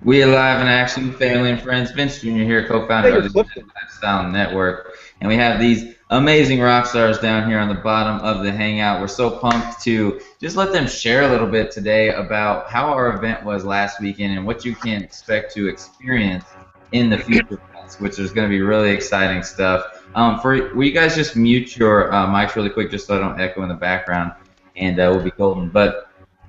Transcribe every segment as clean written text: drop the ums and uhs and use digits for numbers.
We Alive in Action, family and friends. Vince Jr. here, co-founder of Bigger the Clifton. Lifestyle Network, and we have these amazing rock stars down here on the bottom of the hangout. We're so pumped to just let them share a little bit today about how our event was last weekend and what you can expect to experience in the future events, which is going to be really exciting stuff. Will you guys just mute your mics really quick, just so I don't echo in the background, and we'll be golden. But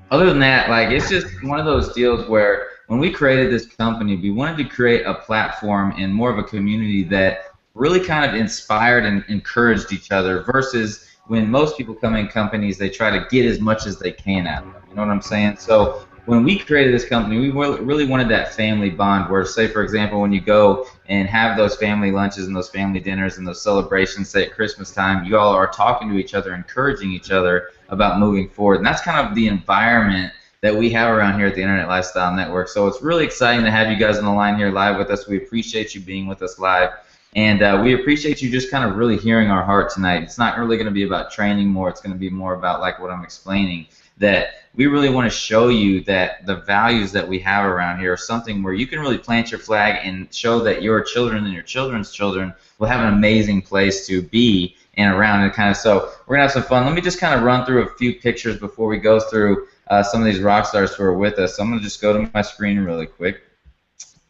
other than that, like it's just one of those deals where when we created this company, we wanted to create a platform and more of a community that really kind of inspired and encouraged each other versus when most people come in companies, they try to get as much as they can out of them. You know what I'm saying? So when we created this company, we really wanted that family bond where, say, for example, when you go and have those family lunches and those family dinners and those celebrations, say at Christmas time, you all are talking to each other, encouraging each other about moving forward. And that's kind of the environment that we have around here at the Internet Lifestyle Network. So it's really exciting to have you guys on the line here live with us. We appreciate you being with us live. And we appreciate you just kind of really hearing our heart tonight. It's not really going to be about training more. It's going to be more about like what I'm explaining, that we really want to show you that the values that we have around here are something where you can really plant your flag and show that your children and your children's children will have an amazing place to be and around and kind of. So we're going to have some fun. Let me just kind of run through a few pictures before we go through some of these rock stars who are with us. So I'm going to just go to my screen really quick.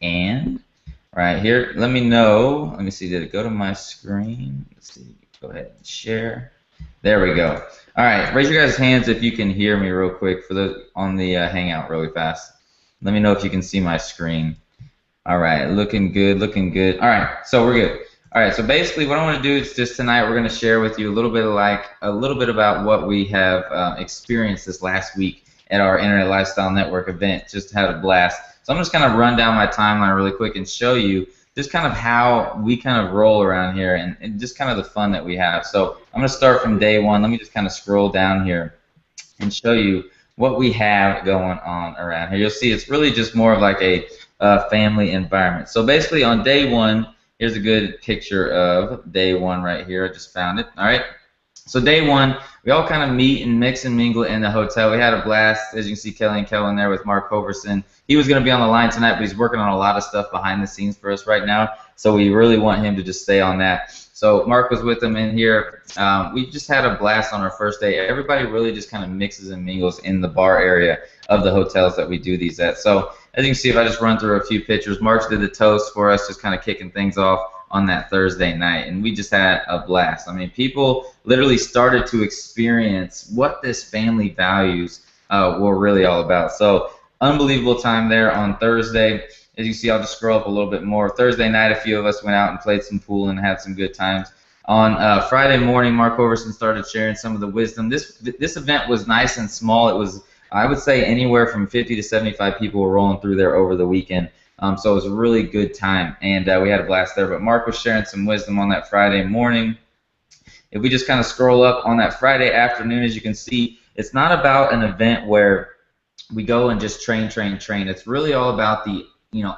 And right here, let me know. Let me see, did it go to my screen? Let's see, go ahead and share. There we go. All right, raise your guys' hands if you can hear me real quick for the on the Hangout really fast. Let me know if you can see my screen. All right, looking good, looking good. All right, so we're good. All right, so basically what I want to do is just tonight we're going to share with you a little bit about what we have experienced this last week at our Internet Lifestyle Network event. Just had a blast. So I'm just kind of run down my timeline really quick and show you just kind of how we kind of roll around here and just kind of the fun that we have. So I'm going to start from day one. Let me just kind of scroll down here and show you what we have going on around here. You'll see it's really just more of like a family environment. So basically on day one, here's a good picture of day one right here. I just found it. All right. So day one, we all kind of meet and mix and mingle in the hotel. We had a blast. As you can see, Kelly and Kellen there with Mark Hoverson. He was going to be on the line tonight, but he's working on a lot of stuff behind the scenes for us right now. So we really want him to just stay on that. So Mark was with him in here. We just had a blast on our first day. Everybody really just kind of mixes and mingles in the bar area of the hotels that we do these at. So as you can see, if I just run through a few pictures, Mark did the toast for us, just kind of kicking things off on that Thursday night, and we just had a blast. I mean, people literally started to experience what this family values were really all about. So unbelievable time there on Thursday. As you see, I'll just scroll up a little bit more. Thursday night, a few of us went out and played some pool and had some good times. On Friday morning, Mark Overson started sharing some of the wisdom. This event was nice and small. It was, I would say, anywhere from 50 to 75 people were rolling through there over the weekend. So it was a really good time, and we had a blast there. But Mark was sharing some wisdom on that Friday morning. If we just kind of scroll up on that Friday afternoon, as you can see, it's not about an event where we go and just train. It's really all about the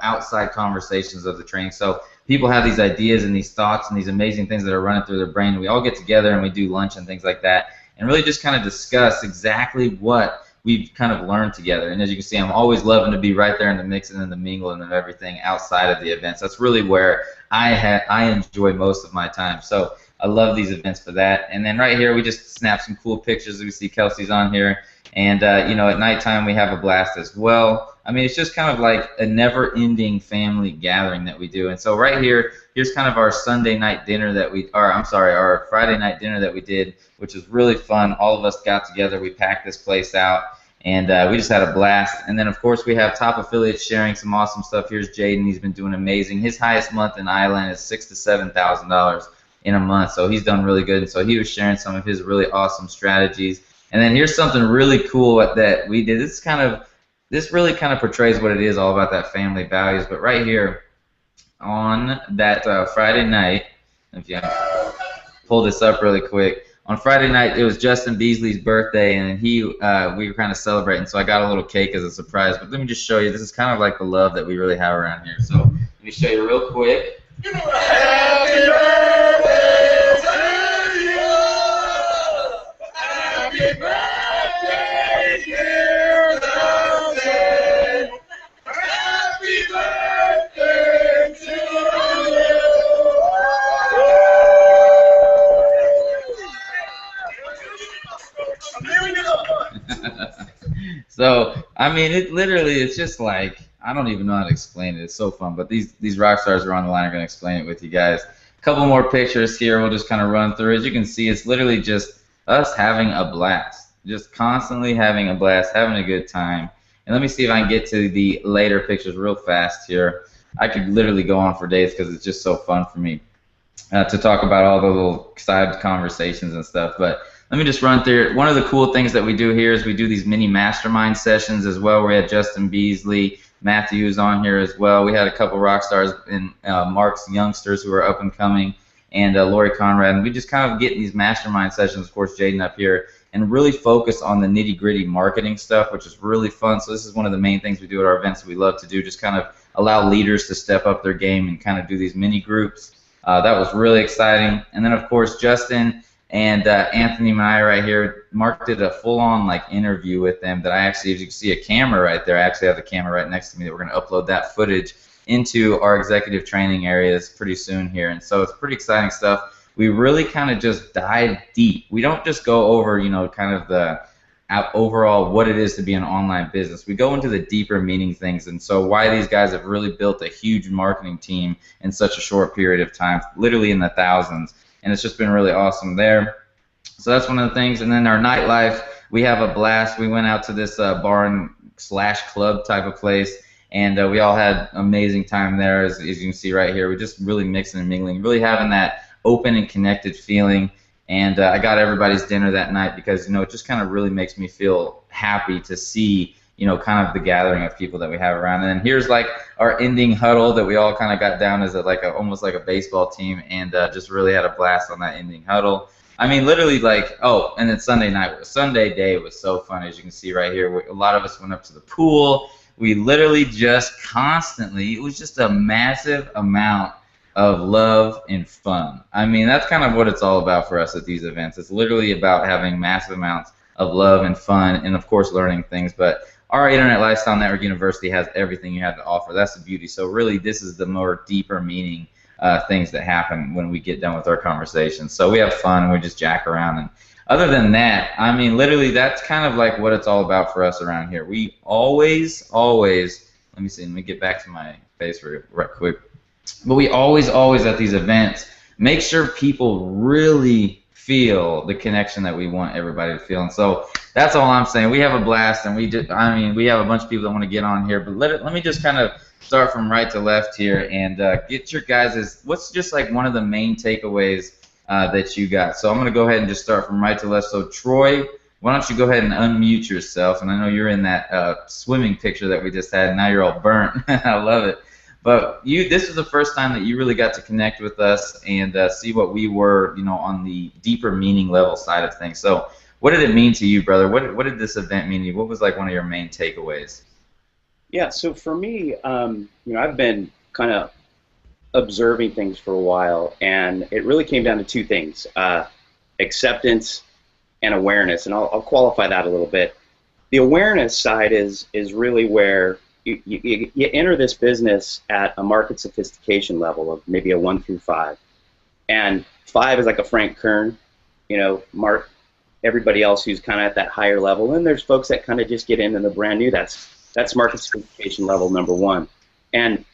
outside conversations of the training. So people have these ideas and these thoughts and these amazing things that are running through their brain. We all get together and we do lunch and things like that, and really just kind of discuss exactly what we've kind of learned together. And as you can see, I'm always loving to be right there in the mixing and the mingling of everything outside of the events. That's really where I enjoy most of my time. So I love these events for that. And then right here, we just snap some cool pictures. We see Kelsey's on here. And, at nighttime, we have a blast as well. I mean, it's just kind of like a never-ending family gathering that we do. And so right here, here's kind of our Sunday night dinner our Friday night dinner that we did, which was really fun. All of us got together. We packed this place out, and we just had a blast. And then, of course, we have top affiliates sharing some awesome stuff. Here's Jaden. He's been doing amazing. His highest month in Island is $6,000 to $7,000 in a month, so he's done really good. And so he was sharing some of his really awesome strategies. And then here's something really cool that we did. This really kind of portrays what it is all about, that family values. But right here on that Friday night, if you pull this up really quick, on Friday night it was Justin Beasley's birthday, and we were kind of celebrating. So I got a little cake as a surprise. But let me just show you. This is kind of like the love that we really have around here. So let me show you real quick. Happy birthday to you! Happy birthday, dear Jose! Happy I mean, it literally, it's just like, I don't even know how to explain it. It's so fun. But these rock stars are on the line are going to explain it with you guys. A couple more pictures here. We'll just kind of run through. As you can see, it's literally just us having a blast. Just constantly having a blast, having a good time. And let me see if I can get to the later pictures real fast here. I could literally go on for days because it's just so fun for me to talk about all the little side conversations and stuff. But let me just run through it. One of the cool things that we do here is we do these mini mastermind sessions as well. We had Justin Beasley, Matthews on here as well. We had a couple rock stars and Mark's youngsters who are up and coming, and Lori Conrad. And we just kind of get in these mastermind sessions, of course, Jaden up here, and really focus on the nitty-gritty marketing stuff, which is really fun. So this is one of the main things we do at our events that we love to do, just kind of allow leaders to step up their game and kind of do these mini groups. That was really exciting. And then, of course, Justin and Anthony and I right here, Mark did a full-on like interview with them that I actually, as you can see a camera right there, I actually have the camera right next to me that we're going to upload that footage into our executive training areas pretty soon here. And so it's pretty exciting stuff. We really kind of just dive deep. We don't just go over, you know, kind of the overall what it is to be an online business. We go into the deeper meaning things, and so why these guys have really built a huge marketing team in such a short period of time, literally in the thousands, and it's just been really awesome there. So that's one of the things. And then our nightlife, we have a blast. We went out to this barn slash club type of place, and we all had amazing time there, as you can see right here. We're just really mixing and mingling, really having that open and connected feeling. And I got everybody's dinner that night because, you know, it just kind of really makes me feel happy to see, you know, kind of the gathering of people that we have around. And then here's like our ending huddle that we all kind of got down as almost like a baseball team, and just really had a blast on that ending huddle. I mean, literally like, oh, and then Sunday day was so fun, as you can see right here. A lot of us went up to the pool. We literally just constantly, it was just a massive amount of love and fun. I mean, that's kind of what it's all about for us at these events. It's literally about having massive amounts of love and fun, and of course learning things. But our Internet Lifestyle Network University has everything you have to offer. That's the beauty. So really, this is the more deeper meaning things that happen when we get done with our conversations. So we have fun and we just jack around. And other than that, I mean, literally, that's kind of like what it's all about for us around here. We always, let me see, let me get back to my face right quick. But we always at these events make sure people really feel the connection that we want everybody to feel. And so that's all I'm saying. We have a blast, and we have a bunch of people that want to get on here. But let me just kind of start from right to left here and get your guys' what's just like one of the main takeaways that you got. So I'm going to go ahead and just start from right to left. So Troy, why don't you go ahead and unmute yourself? And I know you're in that swimming picture that we just had, and now you're all burnt. I love it. But this is the first time that you really got to connect with us and see what we were, you know, on the deeper meaning level side of things. So what did it mean to you, brother? What did this event mean to you? What was like one of your main takeaways? Yeah, so for me, you know, I've been kind of observing things for a while, and it really came down to two things, acceptance and awareness. And I'll qualify that a little bit. The awareness side is really where you enter this business at a market sophistication level of maybe a 1 through 5. And 5 is like a Frank Kern, you know, Mark, everybody else who's kind of at that higher level. And there's folks that kind of just get in and they're brand new. That's market sophistication level number 1. And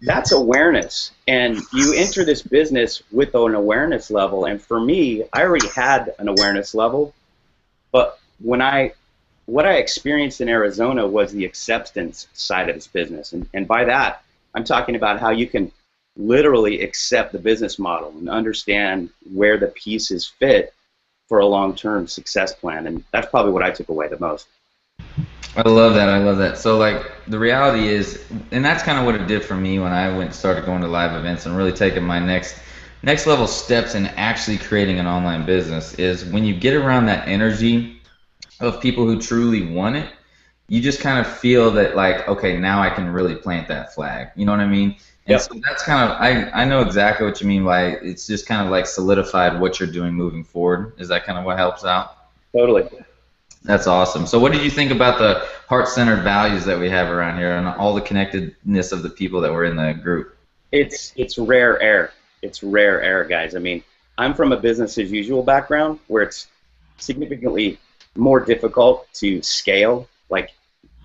that's awareness. And you enter this business with an awareness level. And for me, I already had an awareness level. But what I experienced in Arizona was the acceptance side of this business. And by that, I'm talking about how you can literally accept the business model and understand where the pieces fit for a long-term success plan. And that's probably what I took away the most. I love that. I love that. So, like, the reality is, and that's kind of what it did for me when I started going to live events and really taking my next level steps in actually creating an online business, is when you get around that energy of people who truly want it, you just kind of feel that, like, okay, now I can really plant that flag. You know what I mean? And Yep. so that's kind of, I know exactly what you mean by it's just kind of like solidified what you're doing moving forward. Is that kind of what helps out? Totally. That's awesome. So what did you think about the heart-centered values that we have around here and all the connectedness of the people that were in the group? It's rare air. It's rare air, guys. I mean, I'm from a business as usual background where it's significantly more difficult to scale. Like,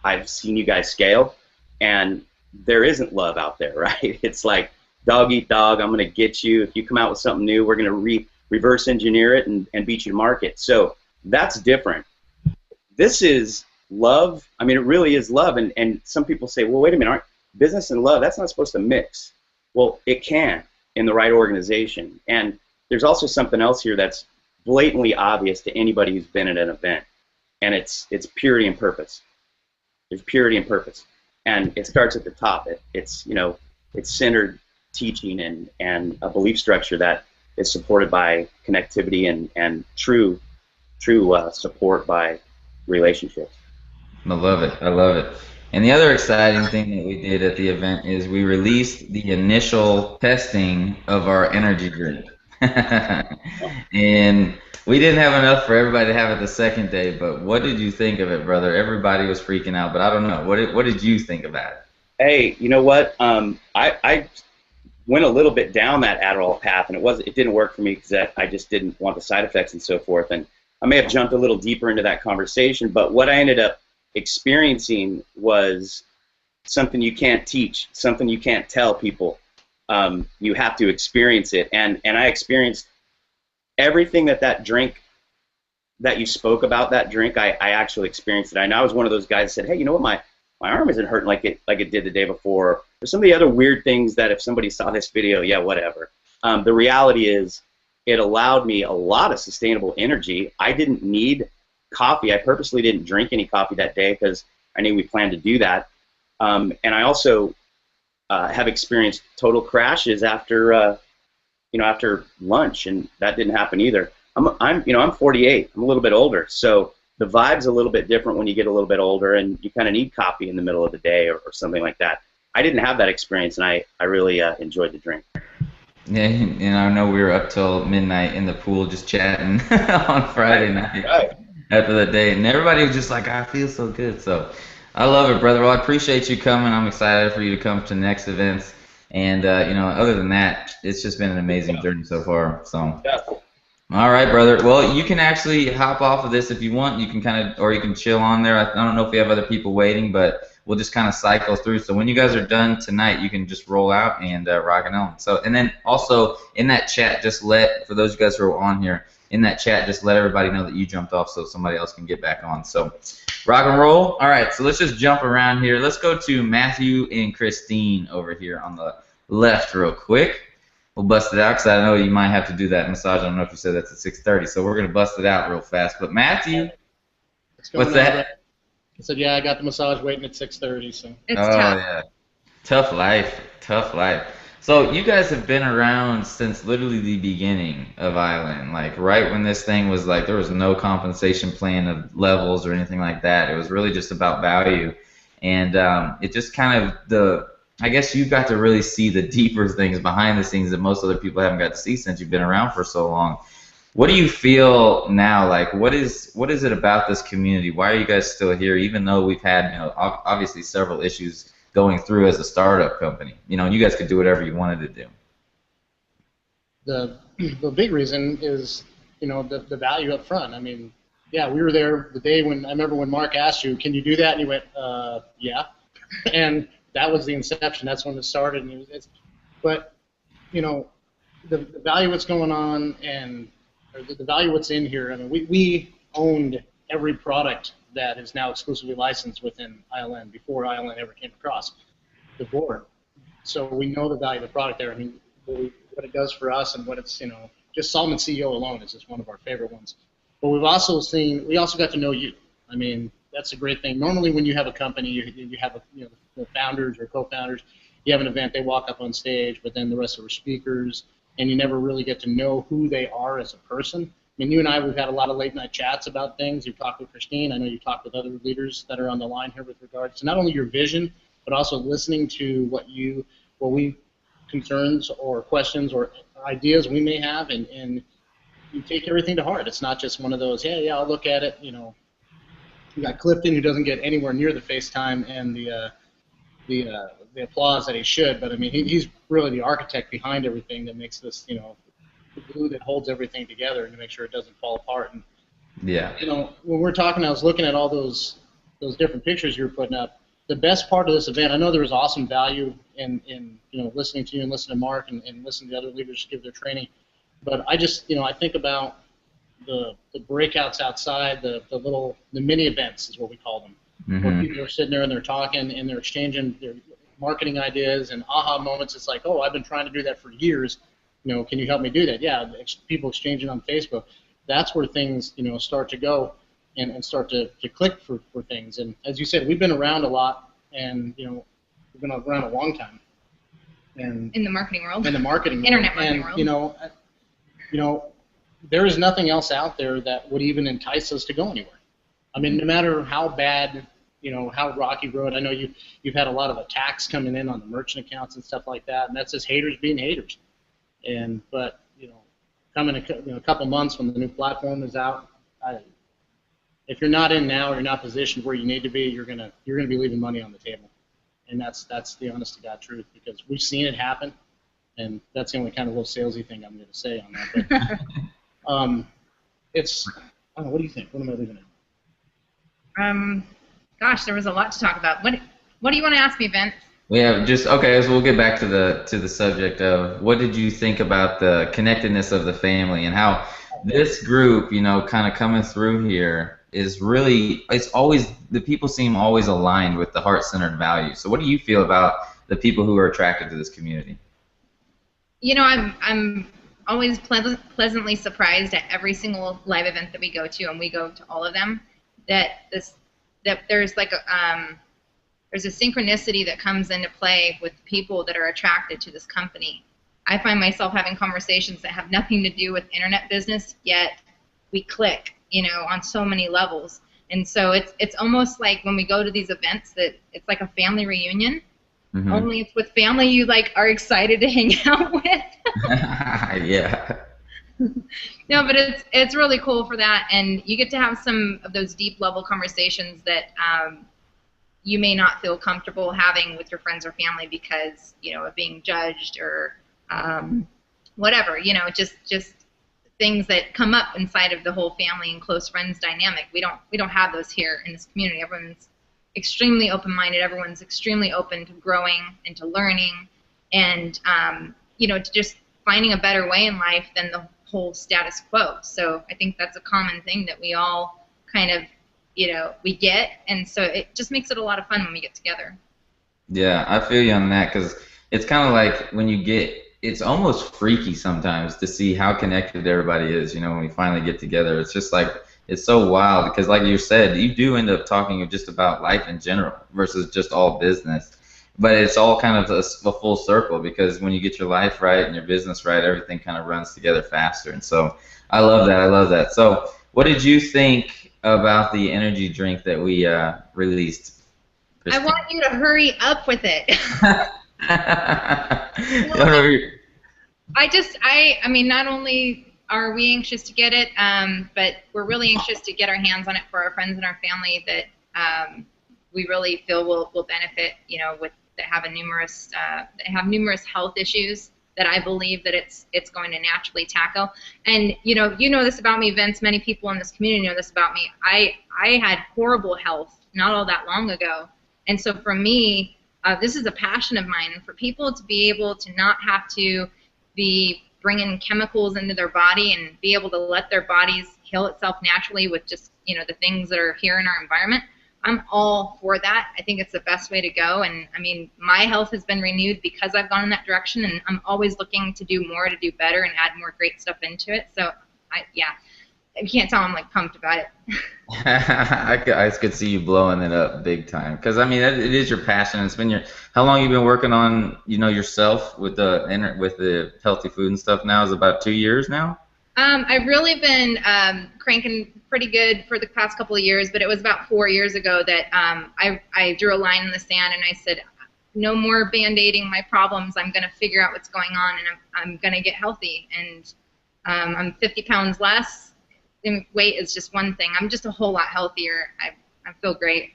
I've seen you guys scale, and there isn't love out there, right? It's like dog eat dog. I'm going to get you. If you come out with something new, we're going to reverse engineer it and beat you to market. So that's different. This is love. I mean, it really is love. And some people say, well, wait a minute, aren't business and love, that's not supposed to mix. Well, it can in the right organization. And there's also something else here that's blatantly obvious to anybody who's been at an event, and it's purity and purpose. There's purity and purpose, and it starts at the top. It's centered teaching and a belief structure that is supported by connectivity and true support by relationships. I love it. I love it. And the other exciting thing that we did at the event is we released the initial testing of our energy drink. And we didn't have enough for everybody to have it the second day, but what did you think of it, brother? Everybody was freaking out, but I don't know. What did you think about it? Hey, you know what? I went a little bit down that Adderall path, and it didn't work for me because I just didn't want the side effects and so forth. And I may have jumped a little deeper into that conversation, but what I ended up experiencing was something you can't teach, something you can't tell people. You have to experience it, and I experienced everything that drink that you spoke about. That drink, I actually experienced it. I know I was one of those guys that said, hey, you know what, my arm isn't hurting like it did the day before. There's some of the other weird things that if somebody saw this video, yeah, whatever. The reality is, it allowed me a lot of sustainable energy. I didn't need coffee. I purposely didn't drink any coffee that day because I knew we planned to do that. And I also have experienced total crashes after after lunch, and that didn't happen either. I'm 48. I'm a little bit older, so the vibe's a little bit different when you get a little bit older, and you kind of need coffee in the middle of the day or something like that. I didn't have that experience, and I really enjoyed the drink. Yeah, and I know we were up till midnight in the pool just chatting on Friday night after the day, and everybody was just like, I feel so good. So I love it, brother. Well, I appreciate you coming. I'm excited for you to come to next events. And, other than that, it's just been an amazing journey so far. So, all right, brother. Well, you can actually hop off of this if you want. You can or you can chill on there. I don't know if we have other people waiting, but we'll just kind of cycle through. So when you guys are done tonight, you can just roll out and rock and on. So, and then also in that chat, for those of you guys who are on here, in that chat, just let everybody know that you jumped off so somebody else can get back on. So rock and roll. All right, so let's just jump around here. Let's go to Matthew and Christine over here on the left real quick. We'll bust it out because I know you might have to do that massage. I don't know if you said that's at 6:30, so we're going to bust it out real fast. But Matthew, what's that? I said, yeah, I got the massage waiting at 6:30. So. It's tough. Yeah. Tough life. Tough life. So you guys have been around since literally the beginning of Island, like right when this thing was like there was no compensation plan of levels or anything like that. It was really just about value, and it just kind of I guess you got to really see the deeper things behind the scenes that most other people haven't got to see since you've been around for so long. What do you feel now? Like, what is it about this community? Why are you guys still here, even though we've had obviously several issues going through as a startup company? You guys could do whatever you wanted to do. The big reason is the value up front. I mean, yeah, we were there the day when I remember when Mark asked you, "Can you do that?" And you went, "Yeah," and that was the inception. That's when it started. And but the value what's going on and the value what's in here. I mean, we owned every product that is now exclusively licensed within ILN before ILN ever came across the board. So we know the value of the product there. I mean, what it does for us and what it's, just Solomon CEO alone is just one of our favorite ones. But we also got to know you. I mean, that's a great thing. Normally when you have a company, you have the founders or co-founders, you have an event, they walk up on stage, but then the rest of our speakers, and you never really get to know who they are as a person. I mean, you and I, we've had a lot of late night chats about things. You've talked with Christine. I know you talked with other leaders that are on the line here with regards to not only your vision, but also listening to what we concerns or questions or ideas we may have, and you take everything to heart. It's not just one of those, yeah, I'll look at it. You got Clifton, who doesn't get anywhere near the FaceTime and the applause that he should, but I mean, he's really the architect behind everything that makes this, the glue that holds everything together and to make sure it doesn't fall apart. And Yeah. when we're talking, I was looking at all those those different pictures you were putting up. The best part of this event, I know there was awesome value in listening to you and listening to Mark and listening to other leaders give their training, but I just I think about the breakouts outside, the mini events is what we call them, where people are sitting there and they're talking and they're exchanging their marketing ideas and aha moments. It's like, oh, I've been trying to do that for years. Can you help me do that? Yeah, people exchanging on Facebook. That's where things start to go and start to click for things. And as you said, we've been around a lot, and we've been around a long time. And in the marketing world. In the marketing world. Internet marketing world. There is nothing else out there that would even entice us to go anywhere. I mean, no matter how bad, how rocky road. I know you've had a lot of attacks coming in on the merchant accounts and stuff like that, and that's just haters being haters. But coming a couple months when the new platform is out, if you're not in now or you're not positioned where you need to be, you're gonna be leaving money on the table, and that's the honest to God truth, because we've seen it happen, and that's the only kind of little salesy thing I'm going to say on that. But it's I don't know. What do you think? What am I leaving out? Gosh, there was a lot to talk about. What do you want to ask me, Vince? Yeah, so we'll get back to the subject of what did you think about the connectedness of the family and how this group, kind of coming through here is really, it's always, the people seem always aligned with the heart-centered values. So what do you feel about the people who are attracted to this community? I'm always pleasantly surprised at every single live event that we go to, and we go to all of them, that there's like there's a synchronicity that comes into play with people that are attracted to this company. I find myself having conversations that have nothing to do with internet business, yet we click, on so many levels. And so it's almost like when we go to these events that it's like a family reunion, only it's with family you are excited to hang out with. Yeah. No, but it's really cool for that, and you get to have some of those deep level conversations that you may not feel comfortable having with your friends or family because of being judged or whatever. Just things that come up inside of the whole family and close friends dynamic. We don't have those here in this community. Everyone's extremely open-minded. Everyone's extremely open to growing and to learning, and to just finding a better way in life than the whole status quo. So I think that's a common thing that we all kind of we get, and so it just makes it a lot of fun when we get together. Yeah, I feel you on that, because it's kind of like when you it's almost freaky sometimes to see how connected everybody is, when we finally get together. It's just it's so wild, because like you said, you do end up talking just about life in general versus just all business. But it's all kind of a full circle, because when you get your life right and your business right, everything kind of runs together faster. And so I love that. So what did you think about the energy drink that we released, Christine? I want you to hurry up with it. I mean, not only are we anxious to get it, but we're really anxious to get our hands on it for our friends and our family that we really feel will benefit, that have numerous health issues that I believe that it's going to naturally tackle. And you know this about me, Vince. Many people in this community know this about me. I had horrible health not all that long ago, and so for me, this is a passion of mine. And for people to be able to not have to be bringing chemicals into their body and be able to let their bodies heal itself naturally with just the things that are here in our environment, I'm all for that. I think it's the best way to go. And I mean, my health has been renewed because I've gone in that direction, and I'm always looking to do more, to do better, and add more great stuff into it. So, you can't tell I'm pumped about it. I could see you blowing it up big time, because I mean, it is your passion. It's been how long you been working on yourself with the healthy food and stuff now? Is it about 2 years now? I've really been cranking pretty good for the past couple of years, but it was about 4 years ago that I drew a line in the sand and I said, no more band-aiding my problems. I'm going to figure out what's going on, and I'm going to get healthy. And I'm 50 pounds less. And weight is just one thing. I'm just a whole lot healthier. I feel great.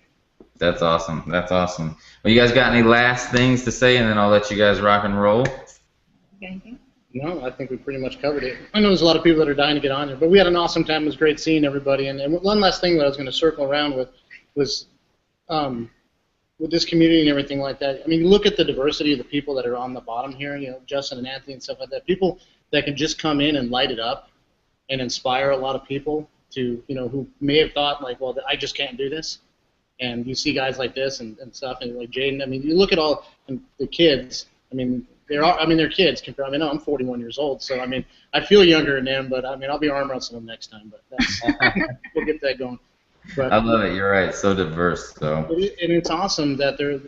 That's awesome. Well, you guys got any last things to say, and then I'll let you guys rock and roll? Anything? No, I think we pretty much covered it. I know there's a lot of people that are dying to get on here, but we had an awesome time. It was great seeing everybody. And one last thing that I was going to circle around with was with this community and everything like that, I mean, look at the diversity of the people that are on the bottom here, you know, Justin and Anthony and stuff like that. People that can just come in and light it up and inspire a lot of people to, you know, who may have thought, like, well, I just can't do this. And you see guys like this and stuff, and like Jaden, I mean, you look at all the kids, I mean, they're kids compared. I mean, I'm 41 years old, so I mean, I feel younger than them, but I mean, I'll be arm wrestling them next time. But that's, we'll get that going. But, I love it. You're right. So diverse. So. And it's awesome that they're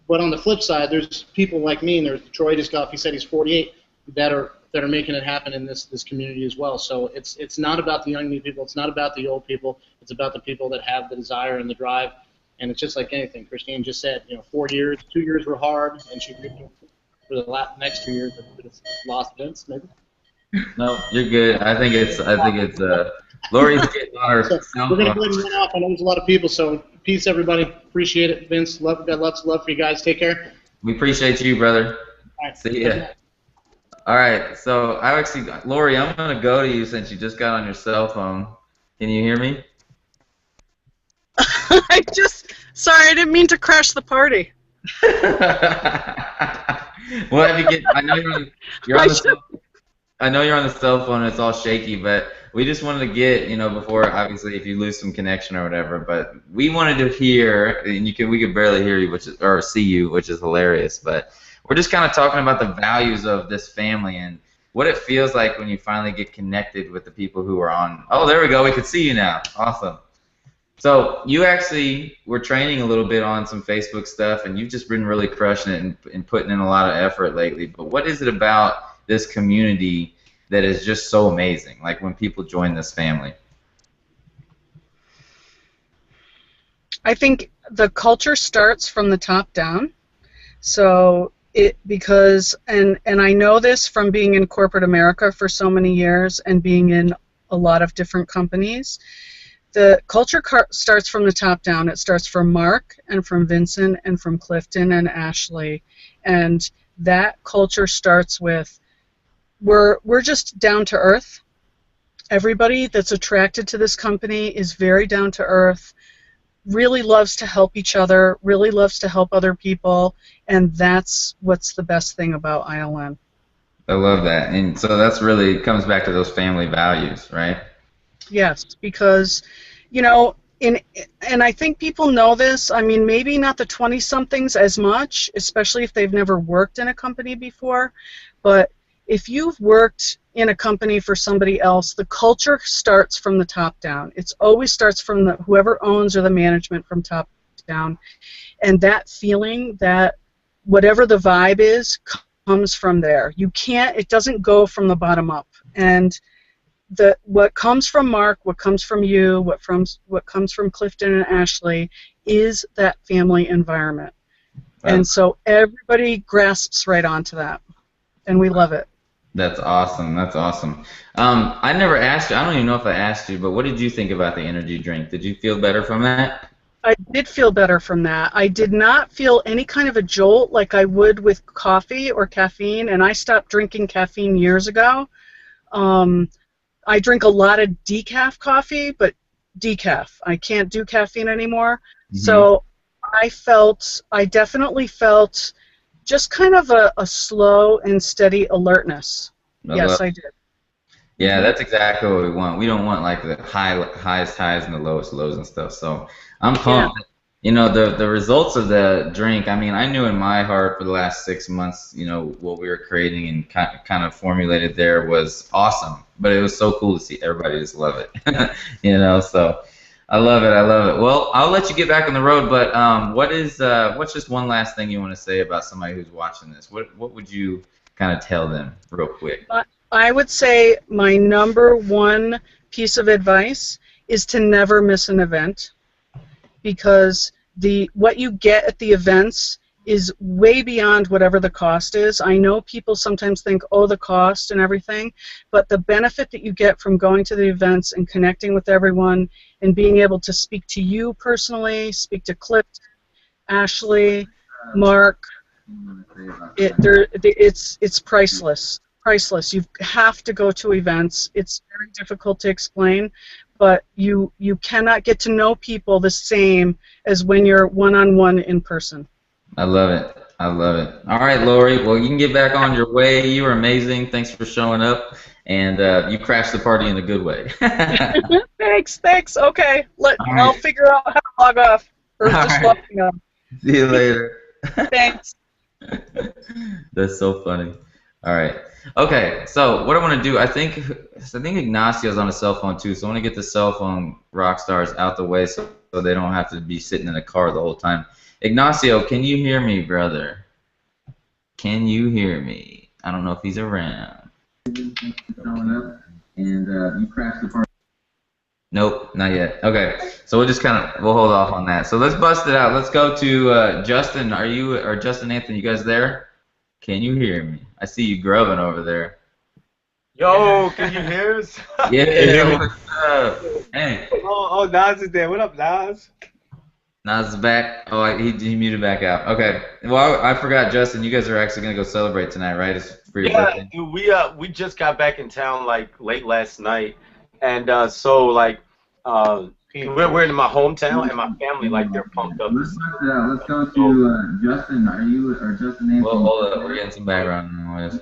but on the flip side, there's people like me, and there's Troy Discoff. He said he's 48 that are making it happen in this community as well. So it's not about the young new people. It's not about the old people. It's about the people that have the desire and the drive. And it's just like anything. Christine just said, you know, 4 years, 2 years were hard, and she for the next 2 years, it's lost Vince maybe. No, you're good. I think it's Lori's getting on her. So we're gonna go ahead and run off. I know there's a lot of people, so peace, everybody. Appreciate it, Vince. Got lots of love for you guys. Take care. We appreciate you, brother. All right. See ya. All right, so Lori, I'm gonna go to you since you just got on your cell phone. Can you hear me? Sorry, I didn't mean to crash the party. Well, I know you're on the cell phone and it's all shaky, but we just wanted to get, you know, before, obviously, if you lose some connection or whatever, but we wanted to hear, and we could barely hear you, or see you, which is hilarious, but we're just kind of talking about the values of this family and what it feels like when you finally get connected with the people who are on. Oh, there we go. We can see you now. Awesome. So you actually were training a little bit on some Facebook stuff, and you've just been really crushing it and putting in a lot of effort lately. But what is it about this community that is just so amazing, like when people join this family? I think the culture starts from the top down. So and I know this from being in corporate America for so many years and being in a lot of different companies. The culture starts from the top down. It starts from Mark and from Vincent and from Clifton and Ashley, and that culture starts with we're just down to earth. Everybody that's attracted to this company is very down to earth, really loves to help each other, really loves to help other people, and that's what's the best thing about ILN. I love that. And so that's really comes back to those family values, right? Yes, because, you know, and I think people know this. I mean, maybe not the 20-somethings as much, especially if they've never worked in a company before, but if you've worked in a company for somebody else, the culture starts from the top down. It always starts from whoever owns or the management from top down. And that feeling, that whatever the vibe is, comes from there. It doesn't go from the bottom up. And what comes from Mark, what comes from you, what comes from Clifton and Ashley is that family environment. Wow. And so everybody grasps right onto that. And we love it. That's awesome. That's awesome. I never asked you. I don't even know if I asked you, but what did you think about the energy drink? Did you feel better from that? I did feel better from that. I did not feel any kind of a jolt like I would with coffee or caffeine, and I stopped drinking caffeine years ago. I drink a lot of decaf coffee, but decaf. I can't do caffeine anymore. Mm-hmm. So I definitely felt just kind of a slow and steady alertness. Yes, I did. Yeah, that's exactly what we want. We don't want like the highest highs and the lowest lows and stuff. So I'm pumped. Yeah. You know, the results of the drink, I mean, I knew in my heart for the last 6 months, you know, what we were creating and kind of formulated there was awesome. But it was so cool to see everybody just love it. You know, so I love it. I love it. Well, I'll let you get back on the road, but what's just one last thing you want to say about somebody who's watching this? What would you kind of tell them real quick? I would say my number one piece of advice is to never miss an event, because what you get at the events is way beyond whatever the cost is. I know people sometimes think, oh, the cost and everything, but the benefit that you get from going to the events and connecting with everyone and being able to speak to you personally, speak to Clifton, Ashley, Mark, it's priceless. Priceless. You have to go to events. It's very difficult to explain, but you cannot get to know people the same as when you're one-on-one in person. I love it. I love it. All right, Lori. Well, you can get back on your way. You were amazing. Thanks for showing up, and you crashed the party in a good way. Thanks. Okay, All I'll right. figure out how to log off or All just right. log me on. See you later. Thanks. That's so funny. All right. Okay. So what I want to do, I think Ignacio's on a cell phone too. So I want to get the cell phone rock stars out the way so they don't have to be sitting in the car the whole time. Ignacio, can you hear me, brother? Can you hear me? I don't know if he's around. And you crashed the party. Nope, not yet. Okay, so we'll hold off on that. So let's bust it out. Let's go to Justin. Or Justin Anthony, you guys there? Can you hear me? I see you grubbing over there. Yo, can you hear us? Yeah, what's up? Hey, Oh, Nas is there. What up, Nas? Nas is back. Oh, he muted back out. Okay. Well, I forgot, Justin. You guys are actually gonna go celebrate tonight, right? It's for your birthday. Dude, we just got back in town like late last night, and so like we're in my hometown, and my family like they're pumped up. Let's bust it out. Let's go to Justin. Are you or Justin Anthony? Well, hold up. We're getting some background noise.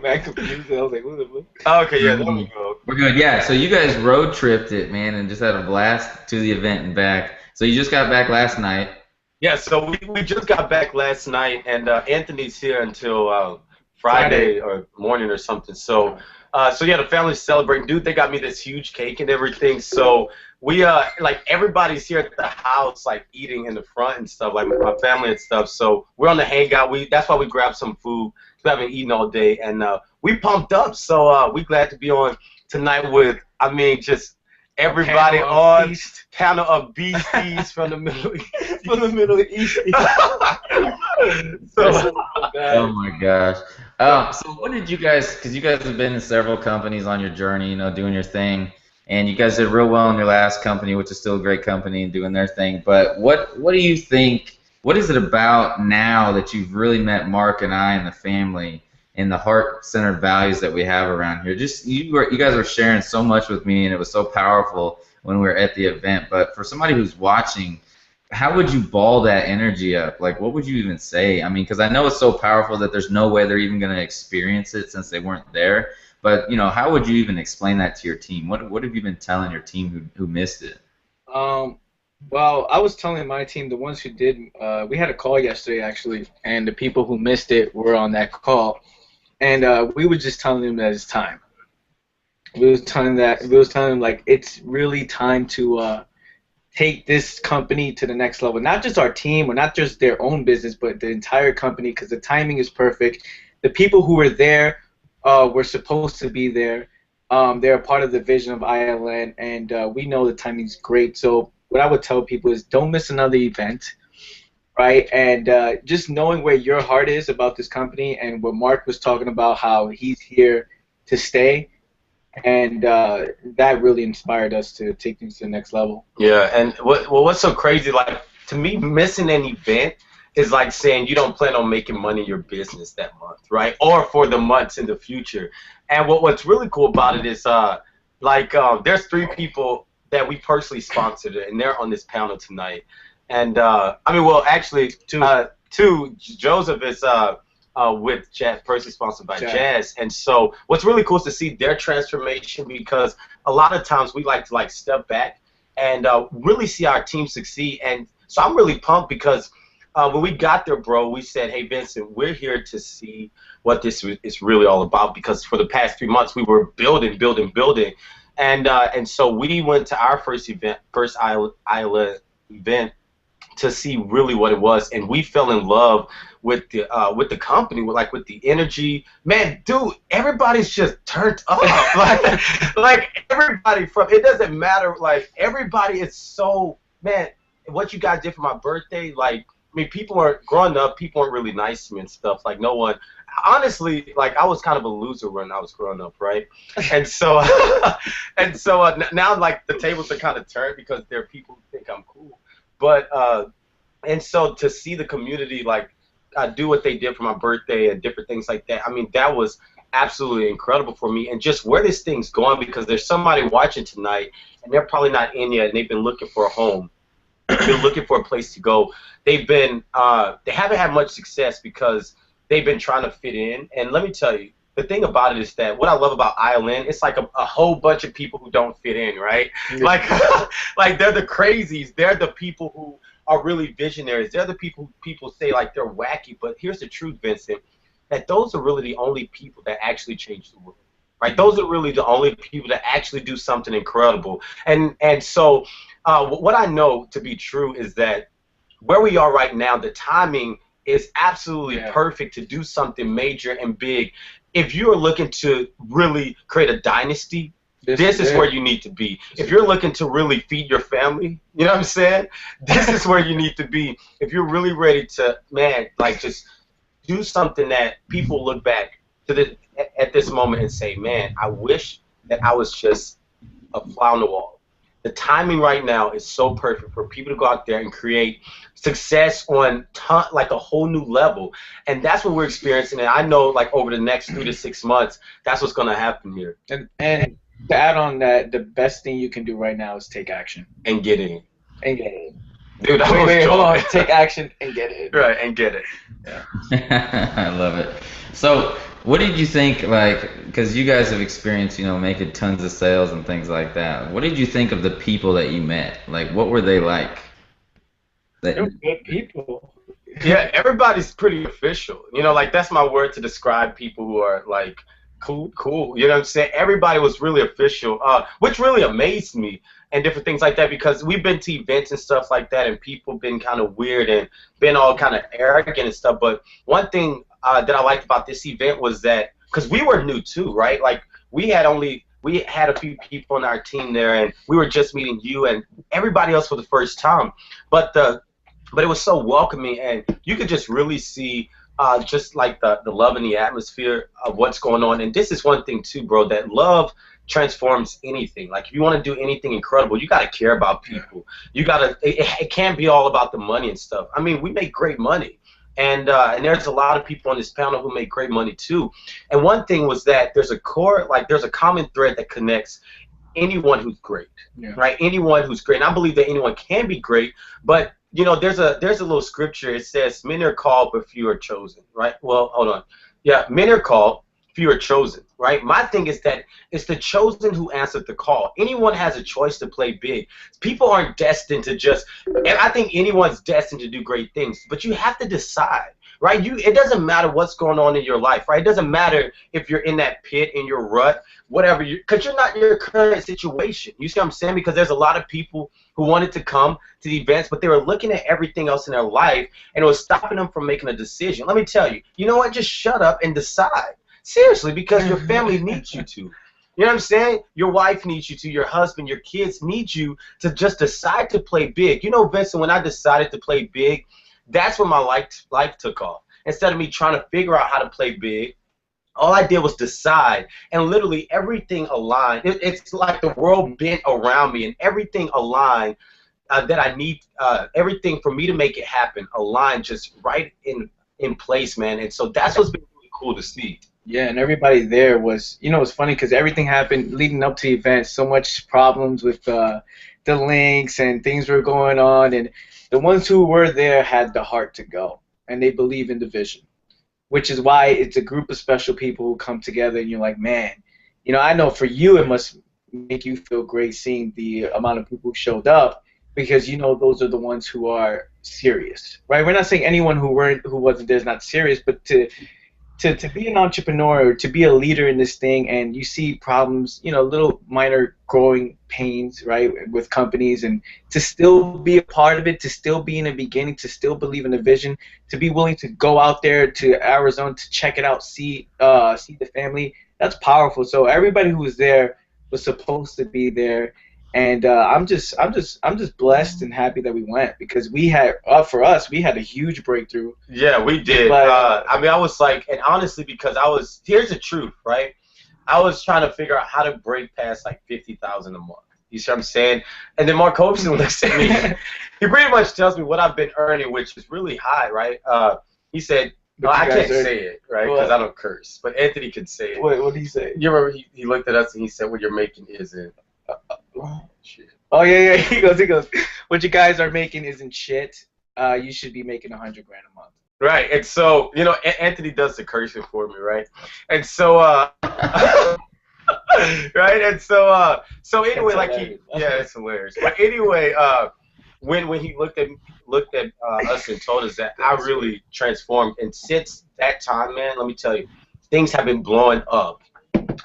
Back confused. I was like, what the fuck? Okay, yeah, there we go. We're good. Yeah. So you guys road tripped it, man, and just had a blast to the event and back. So you just got back last night. Yeah, so we just got back last night, and Anthony's here until Friday or morning or something. So yeah, the family's celebrating. Dude, they got me this huge cake and everything. So we like everybody's here at the house, like eating in the front and stuff, like my family and stuff. So we're on the hangout. That's why we grabbed some food. We haven't eaten all day, and we pumped up. So we glad to be on tonight with, I mean, just everybody on panel of beasties from the Middle East. Oh my gosh. So what did you guys, because you guys have been in several companies on your journey, doing your thing, and you guys did real well in your last company, which is still a great company and doing their thing. But what do you think, what is it about now that you've really met Mark and I and the family and the heart-centered values that we have around here? Just you guys were sharing so much with me, and it was so powerful when we were at the event. But for somebody who's watching, how would you ball that energy up? Like, what would you even say? I mean, because I know it's so powerful that there's no way they're even going to experience it since they weren't there. But, how would you even explain that to your team? What have you been telling your team who missed it? Well, I was telling my team, the ones who did, we had a call yesterday, actually, and the people who missed it were on that call. And we were just telling them that it's time. We was telling them, like, it's really time to take this company to the next level. Not just our team or not just their own business, but the entire company, because the timing is perfect. The people who were there were supposed to be there. They're a part of the vision of ILN, and we know the timing's great. So what I would tell people is don't miss another event, right? And just knowing where your heart is about this company, and what Mark was talking about, how he's here to stay, and that really inspired us to take things to the next level. Yeah, and what's so crazy, like, to me, missing an event is like saying you don't plan on making money in your business that month, right? Or for the months in the future. And what's really cool about it is, there's 3 people that we personally sponsored, and they're on this panel tonight. And actually, 2. Joseph is with Jazz, personally sponsored by Jazz. And so what's really cool is to see their transformation, because a lot of times we like to step back and really see our team succeed. And so I'm really pumped because when we got there, bro, we said, hey, Vincent, we're here to see what this is really all about, because for the past 3 months we were building. And so we went to our first Isla event to see really what it was, and we fell in love with the company, with the energy. Man, dude, everybody's just turned up. like everybody it doesn't matter. Like, everybody is so, man, what you guys did for my birthday, people weren't growing up. People weren't really nice to me and stuff. Like, no one. Honestly, I was kind of a loser when I was growing up, right? And so, now the tables are kind of turned because there are people who think I'm cool. But and so to see the community do what they did for my birthday and different things like that. I mean, that was absolutely incredible for me, and just where this thing's going, because there's somebody watching tonight, and they're probably not in yet, and they've been looking for a home. They're looking for a place to go. They haven't had much success because they've been trying to fit in. And let me tell you, the thing about it is that what I love about ILN, it's like a whole bunch of people who don't fit in, right? Yeah. Like they're the crazies. They're the people who are really visionaries. They're the people who people say like they're wacky. But here's the truth, Vincent, that those are really the only people that actually change the world. Right? Those are really the only people that actually do something incredible. And so what I know to be true is that where we are right now, the timing is absolutely perfect to do something major and big. If you are looking to really create a dynasty, this is where you need to be. If you're looking to really feed your family, you know what I'm saying? This is where you need to be. If you're really ready to, man, like just do something that people look back to at this moment and say, man, I wish that I was just a fly on the wall. The timing right now is so perfect for people to go out there and create success on like a whole new level, and that's what we're experiencing. And I know, like over the next 3 to 6 months, that's what's going to happen here. And to add on that, the best thing you can do right now is take action And get in. and get it. Dude, Wait, hold on. Take action and get it. Right, and get it. Yeah. I love it. So, what did you think, like, because you guys have experienced, making tons of sales and things like that. What did you think of the people that you met? Like, what were they like? They're good people. Yeah, everybody's pretty official. Like that's my word to describe people who are like cool. You know what I'm saying? Everybody was really official, which really amazed me, and different things like that, because we've been to events and stuff like that, and people been kind of weird and been all kind of arrogant and stuff. But one thing that I liked about this event was that, because we were new too, right? Like we had a few people on our team there, and we were just meeting you and everybody else for the first time. But it was so welcoming, and you could just really see just like the love in the atmosphere of what's going on. And this is one thing too, bro, that love transforms anything. Like if you want to do anything incredible, you got to care about people. You got to. It can't be all about the money and stuff. I mean, we make great money. And there's a lot of people on this panel who make great money too. And one thing was that there's a common thread that connects anyone who's great, right? Anyone who's great. And I believe that anyone can be great, but there's a little scripture. It says, "Many are called, but few are chosen." Right? Well, hold on. Yeah, many are called, few are chosen. Right? My thing is that it's the chosen who answered the call. Anyone has a choice to play big. People aren't destined to just. And I think anyone's destined to do great things, but you have to decide. Right? It doesn't matter what's going on in your life, right? It doesn't matter if you're in that pit, in your rut, whatever, because you're not in your current situation. You see what I'm saying? Because there's a lot of people who wanted to come to the events, but they were looking at everything else in their life, and it was stopping them from making a decision. Let me tell you, you know what? Just shut up and decide. Seriously, because your family needs you to. You know what I'm saying? Your wife needs you to. Your husband, your kids need you to just decide to play big. Vincent, when I decided to play big, that's when my life took off. Instead of me trying to figure out how to play big, all I did was decide, and literally everything aligned. It's like the world bent around me, and everything aligned that I need, everything for me to make it happen aligned just right in place, man. And so that's what's been really cool to see. Yeah, and everybody there was, it's funny because everything happened leading up to the event. So much problems with the links and things were going on, and the ones who were there had the heart to go, and they believe in the vision, which is why it's a group of special people who come together, and you're like, man, I know for you it must make you feel great seeing the amount of people who showed up, because those are the ones who are serious, right? We're not saying anyone who wasn't there is not serious, but to be an entrepreneur, to be a leader in this thing, and you see problems, little minor growing pains, right, with companies, and to still be a part of it, to still be in the beginning, to still believe in the vision, to be willing to go out there to Arizona to check it out, see the family, that's powerful. So everybody who was there was supposed to be there, and I'm just blessed and happy that we went, because we had we had a huge breakthrough. Yeah, we did. I was like, and honestly, because here's the truth, right? I was trying to figure out how to break past like $50,000 a month. You see what I'm saying? And then Mark Hopeson looks at me. He pretty much tells me what I've been earning, which is really high, right? He said, No, I can't are- say it, right? What? Because I don't curse. But Anthony can say it. What did he say? You remember he looked at us and he said, "What you're making isn't." Shit. Oh yeah. He goes. What you guys are making isn't shit. You should be making $100,000 a month. Right, and so Anthony does the cursing for me, right? And so, right, and so anyway, like it's hilarious. But anyway, when he looked at us and told us that, I really transformed, and since that time, man, let me tell you, things have been blowing up.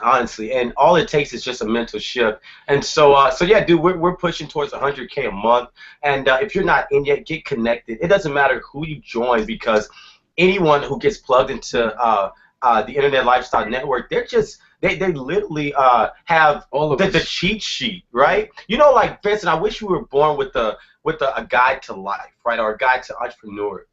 Honestly, and all it takes is just a mental shift. And so yeah, dude, we're pushing towards $100K a month. And if you're not in yet, get connected. It doesn't matter who you join, because anyone who gets plugged into the Internet Lifestyle Network, they literally have the cheat sheet, right? Like Vincent, I wish we were born with a guide to life, right, or a guide to entrepreneur.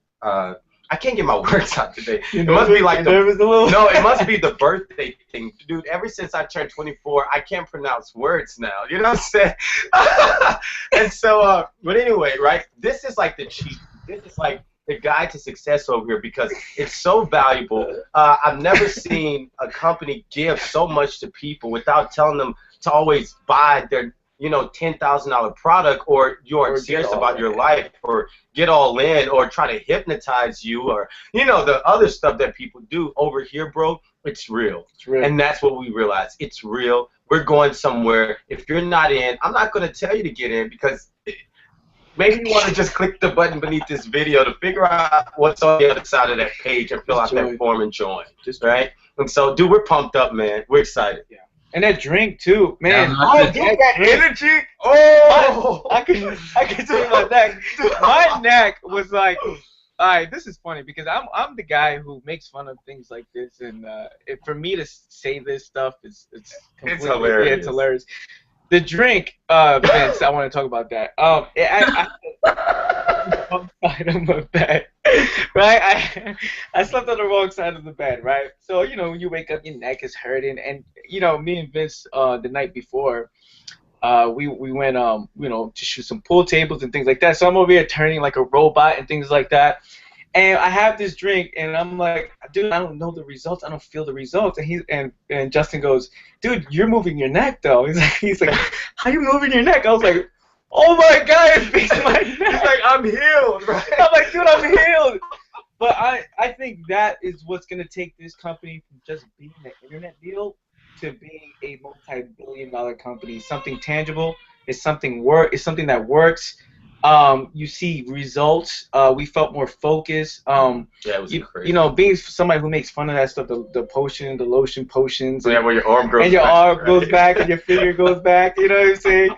I can't get my words out today. It must be like it must be the birthday thing, dude. Ever since I turned 24, I can't pronounce words now. You know what I'm saying? And so, but anyway, right? This is like the cheat. This is like the guide to success over here, because it's so valuable. I've never seen a company give so much to people without telling them to always buy their $10,000 product, or you're serious about your life, or get all in, or try to hypnotize you, or the other stuff that people do over here, bro. It's real. And that's what we realize. It's real. We're going somewhere. If you're not in, I'm not going to tell you to get in, because maybe you want to just click the button beneath this video to figure out what's on the other side of that page and fill out that form and join. Right? And so, dude, we're pumped up, man. We're excited. Yeah. And that drink too, man. That energy. Oh, I can tell you about that. My neck was like, all right, this is funny, because I'm the guy who makes fun of things like this, and for me to say this stuff it's hilarious. Yeah, it's hilarious. The drink, Vince, I want to talk about that. I wrong side of my bed, right? I slept on the wrong side of the bed, right? So when you wake up, your neck is hurting, and me and Vince the night before, we went to shoot some pool tables and things like that. So I'm over here turning like a robot and things like that. And I have this drink, and I'm like, dude, I don't know the results. I don't feel the results. And and Justin goes, dude, you're moving your neck though. He's like, how you moving your neck? I was like, oh my God, it fixed my neck. He's like, I'm healed, right? I'm like, dude, I'm healed. But I think that is what's gonna take this company from just being an internet deal to being a multi-billion-dollar company. Something tangible. It's something that works. You see results. We felt more focused. Yeah, it was crazy. Being somebody who makes fun of that stuff, the potion, the lotion potions. Yeah, where your arm grows and your back, arm goes back and your finger goes back. You know what I'm saying?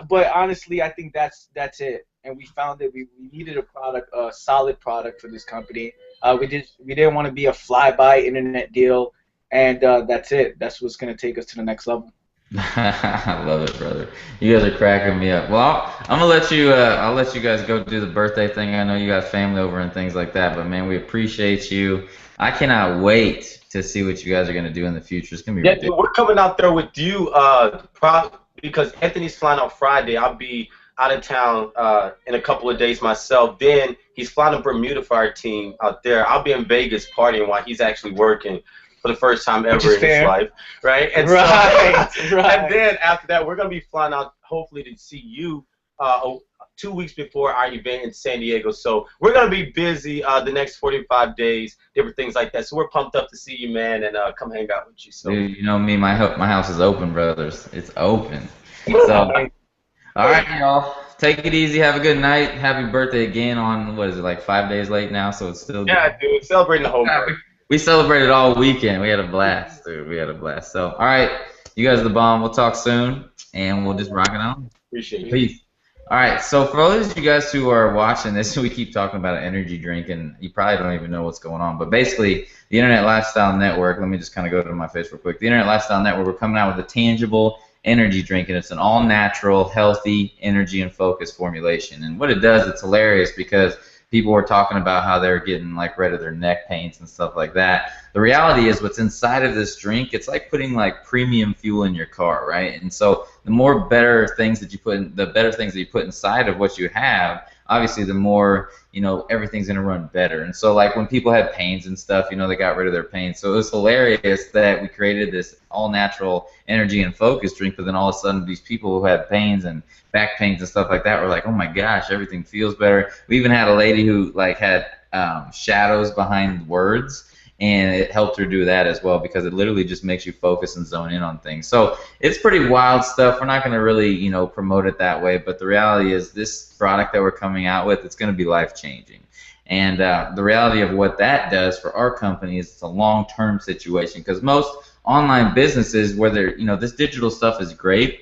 But honestly, I think that's it. And we found that we needed a solid product for this company. We didn't want to be a fly-by internet deal, and that's it. That's what's gonna take us to the next level. I love it, brother. You guys are cracking me up. Well, I'm gonna let you. I'll let you guys go do the birthday thing. I know you got family over and things like that, but man, we appreciate you. I cannot wait to see what you guys are gonna do in the future. It's gonna be ridiculous. Dude, we're coming out there with you, because Anthony's flying out Friday. I'll be out of town in a couple of days myself. Then he's flying to Bermuda for our team out there. I'll be in Vegas partying while he's actually working for the first time ever in his life, right? And right. And then after that, we're gonna be flying out, hopefully, to see you 2 weeks before our event in San Diego. So we're gonna be busy the next 45 days, different things like that. So we're pumped up to see you, man, and come hang out with you. So dude, you know me, my house is open, brothers. It's open. So, all right, y'all. Take it easy. Have a good night. Happy birthday again on, what is it, like 5 days late now? So it's still good. Yeah, dude, celebrating the whole birthday. We celebrated all weekend. We had a blast, dude. We had a blast. So, all right, you guys are the bomb. We'll talk soon, and we'll just rock it on. Appreciate it. Peace. All right, so for all of you guys who are watching this, we keep talking about an energy drink, and you probably don't even know what's going on. But basically, the Internet Lifestyle Network, let me just kind of go to my face real quick. The Internet Lifestyle Network, we're coming out with a tangible energy drink, and it's an all-natural, healthy energy and focus formulation. And what it does, it's hilarious because people were talking about how they're getting like rid of their neck pains and stuff like that. The reality is what's inside of this drink, it's like putting like premium fuel in your car, right? And so the better things that you put inside of what you have obviously the more, everything's going to run better. And so like when people had pains and stuff, they got rid of their pains. So it was hilarious that we created this all natural energy and focus drink, but then all of a sudden these people who had pains and back pains and stuff like that were like, oh my gosh, everything feels better. We even had a lady who like had shadows behind words, and it helped her do that as well, because it literally just makes you focus and zone in on things. So it's pretty wild stuff. We're not going to really, promote it that way, but the reality is this product that we're coming out with, it's going to be life-changing. And the reality of what that does for our company is it's a long-term situation, because most online businesses, whether, this digital stuff is great,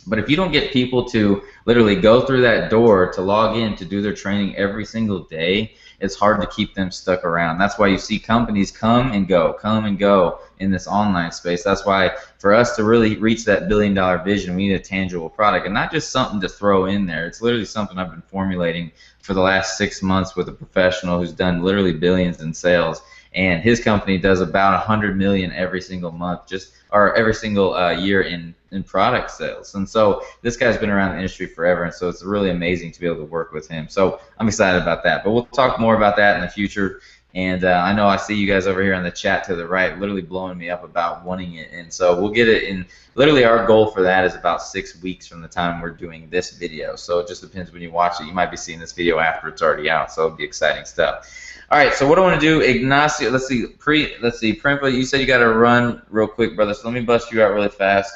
but if you don't get people to literally go through that door to log in to do their training every single day, it's hard to keep them stuck around. That's why you see companies come and go in this online space. That's why for us to really reach that billion-dollar vision, we need a tangible product, and not just something to throw in there. It's literally something I've been formulating for the last 6 months with a professional who's done literally billions in sales, and his company does about 100 million every single month, or every single year in product sales. And so this guy's been around the industry forever, and so it's really amazing to be able to work with him. So I'm excited about that. But we'll talk more about that in the future. And I know I see you guys over here on the chat to the right literally blowing me up about wanting it. And so we'll get it in. Literally our goal for that is about 6 weeks from the time we're doing this video. So it just depends when you watch it. You might be seeing this video after it's already out. So it'll be exciting stuff. All right, so what I want to do, Ignacio, let's see, Primpa, you said you got to run real quick, brother, so let me bust you out really fast,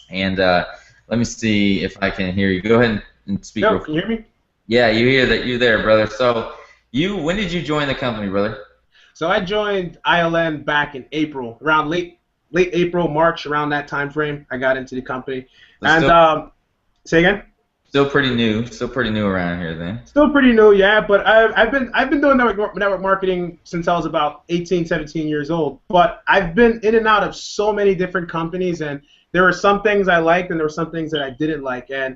and let me see if I can hear you. Go ahead and speak real quick. Can you hear me? Yeah, you hear that you're there, brother. So when did you join the company, brother? So I joined ILN back in April, around late April, March, around that time frame. I got into the company. And say again? Still pretty new around here then. Still pretty new, yeah. But I've been doing network marketing since I was about 18, 17 years old. But I've been in and out of so many different companies, and there were some things I liked, and there were some things that I didn't like. And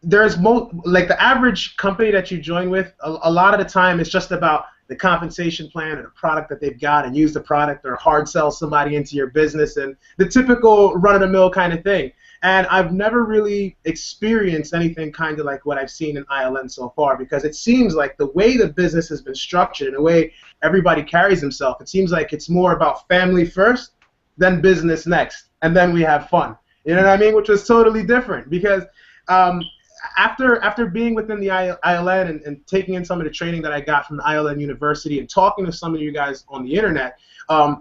there's like the average company that you join with, a lot of the time it's just about the compensation plan or the product that they've got, and use the product or hard sell somebody into your business, and the typical run-of-the-mill kind of thing. And I've never really experienced anything kind of like what I've seen in ILN so far, because it seems like the way the business has been structured and the way everybody carries himself, it seems like it's more about family first, then business next, and then we have fun. You know what I mean? Which was totally different, because after being within the ILN and taking in some of the training that I got from the ILN University and talking to some of you guys on the internet,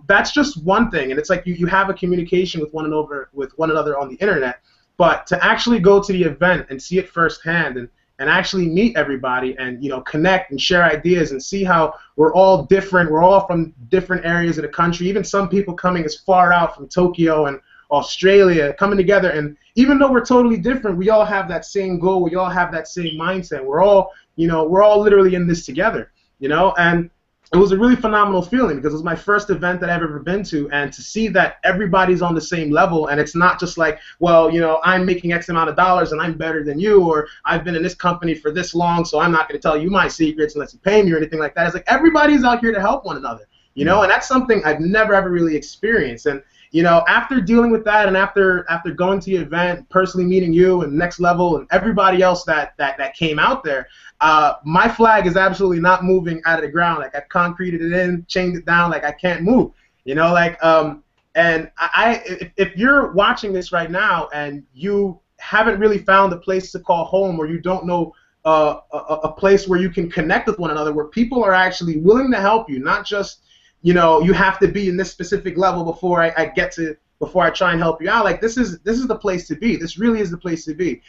that's just one thing, and it's like you have a communication with one another on the internet, but to actually go to the event and see it firsthand and actually meet everybody and connect and share ideas and see how we're all different, we're all from different areas of the country, even some people coming as far out from Tokyo and Australia, coming together, and even though we're totally different, we all have that same goal, we all have that same mindset, we're all literally in this together, and it was a really phenomenal feeling, because it was my first event that I've ever been to, and to see that everybody's on the same level, and it's not just like, well, I'm making X amount of dollars and I'm better than you, or I've been in this company for this long, so I'm not going to tell you my secrets unless you pay me or anything like that. It's like everybody's out here to help one another, and that's something I've never ever really experienced. And after dealing with that, and after going to the event, personally meeting you and Next Level and everybody else that came out there, my flag is absolutely not moving out of the ground. Like, I've concreted it in, chained it down, like I can't move. And if you're watching this right now and you haven't really found a place to call home, or you don't know a place where you can connect with one another, where people are actually willing to help you, not just you have to be in this specific level before I try and help you out. Like, this is the place to be. This really is the place to be.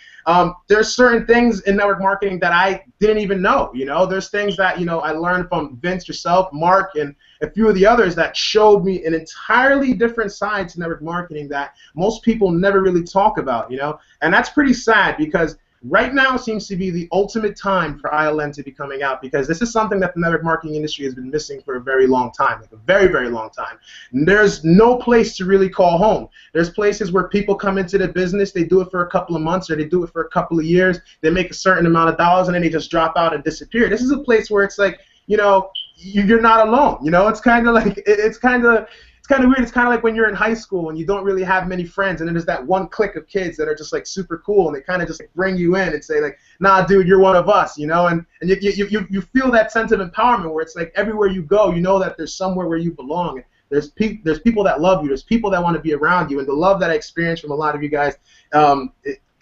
There's certain things in network marketing that I didn't even know. There's things that I learned from Vince, yourself, Mark, and a few of the others that showed me an entirely different side to network marketing that most people never really talk about. And that's pretty sad, because right now seems to be the ultimate time for ILN to be coming out, because this is something that the network marketing industry has been missing for a very long time, like a very, very long time. And there's no place to really call home. There's places where people come into the business, they do it for a couple of months, or they do it for a couple of years, they make a certain amount of dollars, and then they just drop out and disappear. This is a place where it's like, you're not alone. It's kind of like, it's kind of weird. It's kind of like when you're in high school and you don't really have many friends, and then there's that one clique of kids that are just like super cool, and they kind of just like bring you in and say like, nah, dude, you're one of us, you know, and you feel that sense of empowerment where it's like everywhere you go, you know that there's somewhere where you belong. There's people that love you. There's people that want to be around you, and the love that I experienced from a lot of you guys,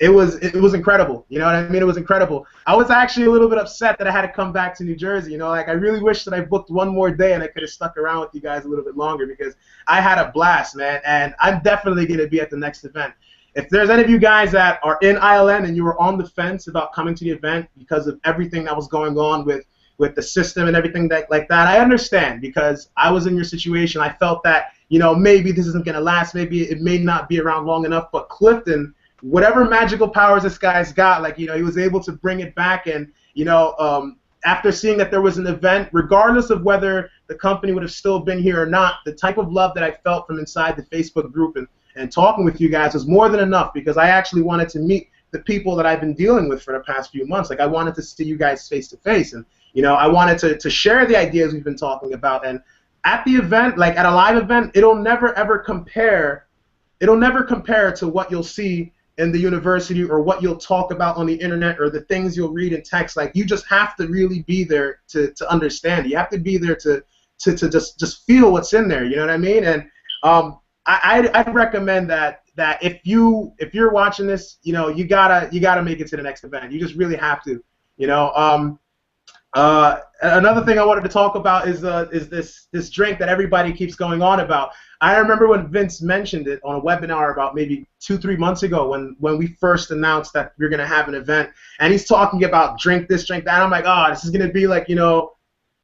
it was incredible. You know what I mean? It was incredible. I was actually a little bit upset that I had to come back to New Jersey. You know, like I really wish that I booked one more day and I could have stuck around with you guys a little bit longer because I had a blast, man. And I'm definitely going to be at the next event. If there's any of you guys that are in ILN and you were on the fence about coming to the event because of everything that was going on with the system and everything like that, I understand because I was in your situation. I felt that, you know, maybe this isn't going to last. Maybe it may not be around long enough. But Clifton, whatever magical powers this guy's got, like, you know, he was able to bring it back. And, you know, after seeing that there was an event, regardless of whether the company would have still been here or not, the type of love that I felt from inside the Facebook group and talking with you guys was more than enough because I actually wanted to meet the people that I've been dealing with for the past few months. Like, I wanted to see you guys face to face. And, you know, I wanted to share the ideas we've been talking about. And at the event, like at a live event, it'll never, ever compare. It'll never compare to what you'll see in the university or what you'll talk about on the internet or the things you'll read in text. Like, you just have to really be there to understand. You have to be there to just feel what's in there. You know what I mean? And I'd recommend that if you're watching this, you know, you gotta make it to the next event. You just really have to. You know. Another thing I wanted to talk about is this drink that everybody keeps going on about. I remember when Vince mentioned it on a webinar about maybe 2-3 months ago when we first announced that we are gonna have an event, and he's talking about drink this, drink that. And I'm like, oh, this is gonna be like, you know,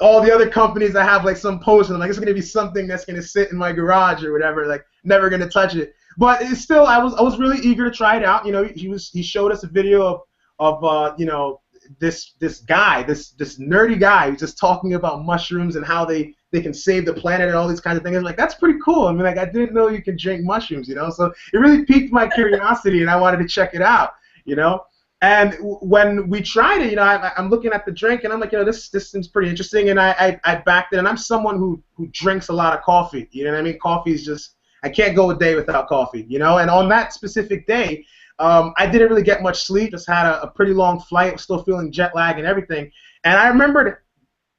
all the other companies that have like some post, and I'm like, it's gonna be something that's gonna sit in my garage or whatever, like never gonna touch it. But it's still, I was really eager to try it out. You know, he showed us a video of you know, this guy, this nerdy guy who's just talking about mushrooms and how they can save the planet and all these kinds of things. I'm like, that's pretty cool. I mean, like, I didn't know you can drink mushrooms, you know. So it really piqued my curiosity, and I wanted to check it out, you know. And when we tried it, you know, I'm looking at the drink, and I'm like, you know, this seems pretty interesting, and I backed it. And I'm someone who drinks a lot of coffee. You know what I mean? Coffee is just, I can't go a day without coffee, you know. And on that specific day, I didn't really get much sleep. Just had a pretty long flight. Was still feeling jet lag and everything. And I remembered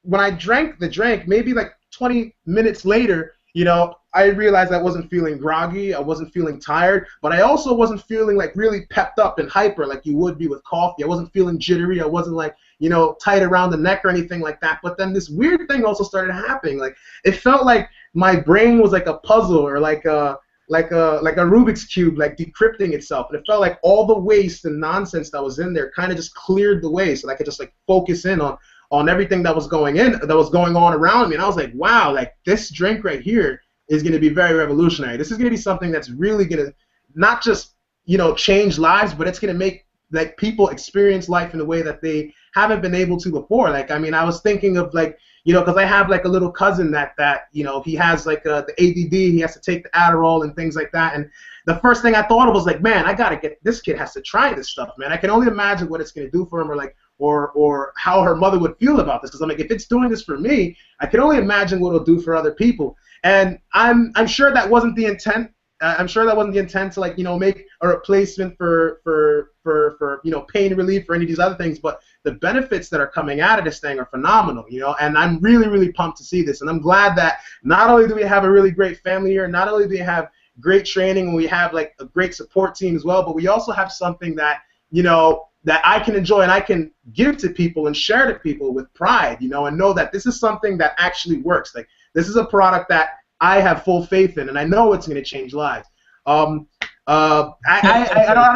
when I drank the drink, maybe like 20 minutes later, you know, I realized I wasn't feeling groggy. I wasn't feeling tired. But I also wasn't feeling like really pepped up and hyper like you would be with coffee. I wasn't feeling jittery. I wasn't like, you know, tight around the neck or anything like that. But then this weird thing also started happening. Like, it felt like my brain was like a puzzle or like a Rubik's Cube, like decrypting itself. And it felt like all the waste and nonsense that was in there kind of just cleared the way, so I could just like focus in on everything that was going on around me. And I was like, wow, like this drink right here is going to be very revolutionary. This is going to be something that's really going to not just, you know, change lives, but it's going to make like people experience life in a way that they haven't been able to before. Like, I mean, I was thinking of like, you know, because I have like a little cousin that you know, he has like the ADD, he has to take the Adderall and things like that. And the first thing I thought of was like, man, I gotta get, this kid has to try this stuff, man. I can only imagine what it's gonna do for him, or like, or how her mother would feel about this. Because I'm like, if it's doing this for me, I can only imagine what it'll do for other people. And I'm sure that wasn't the intent. I'm sure that wasn't the intent to, like, you know, make a replacement for you know, pain relief or any of these other things. But the benefits that are coming out of this thing are phenomenal, you know. And I'm really, really pumped to see this. And I'm glad that not only do we have a really great family here, not only do we have great training, and we have like a great support team as well, but we also have something that, you know, that I can enjoy and I can give to people and share to people with pride, you know, and know that this is something that actually works. Like, this is a product that I have full faith in, and I know it's going to change lives. I don't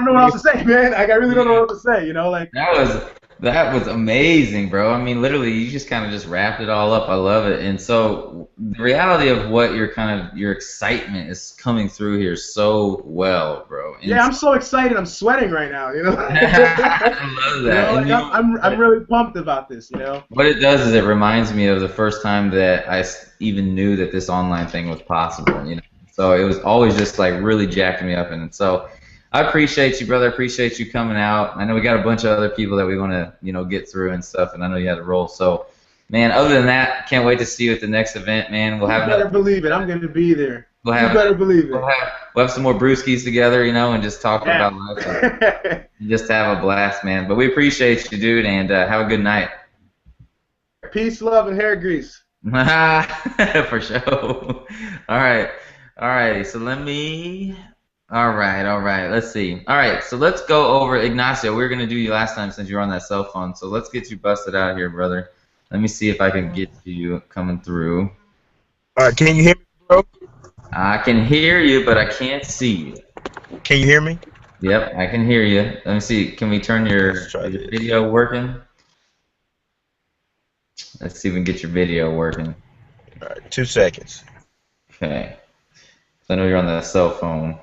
know what else to say, man. Like, I really don't know what to say, you know. Like, that was amazing, bro. I mean, literally, you just kind of just wrapped it all up. I love it. And so the reality of what your excitement is coming through here so well, bro. And yeah, I'm so excited. I'm sweating right now, you know. I love that. You know, like, I'm really pumped about this, you know. What it does is it reminds me of the first time that I even knew that this online thing was possible, you know. So it was always just like really jacking me up, and so I appreciate you, brother. I appreciate you coming out. I know we got a bunch of other people that we want to, you know, get through and stuff, and I know you had to roll. So, man, other than that, can't wait to see you at the next event, man. We'll have. You better believe it. I'm going to be there. We'll You have better believe we'll it. have we'll have some more brewskis together, you know, and just talk Yeah. about life and just have a blast, man. But we appreciate you, dude, and have a good night. Peace, love, and hair grease. For sure. All right. All righty. So let me. All right. All right. Let's see. All right. So let's go over Ignacio. We were gonna do you last time since you were on that cell phone. So let's get you busted out here, brother. Let me see if I can get you coming through. All right, can you hear me, bro? I can hear you, but I can't see you. Can you hear me? Yep, I can hear you. Let me see. Can we turn your Let's try this. video working? Let's see if we can get your video working. All right, 2 seconds. Okay. So I know you're on the cell phone.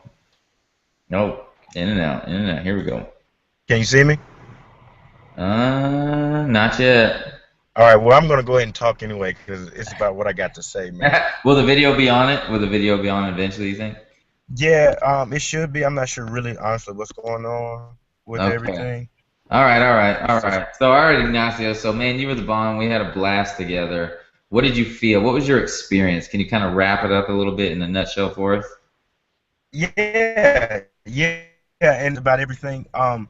Nope. In and out. In and out. Here we go. Can you see me? Not yet. All right, well, I'm going to go ahead and talk anyway because it's about what I got to say, man. Will the video be on it? Will the video be on eventually, you think? Yeah, it should be. I'm not sure really, honestly, what's going on with Okay. everything. All right, all right, all right. So, all right, Ignacio. So, man, you were the bomb. We had a blast together. What did you feel? What was your experience? Can you kind of wrap it up a little bit in a nutshell for us? Yeah, and about everything. I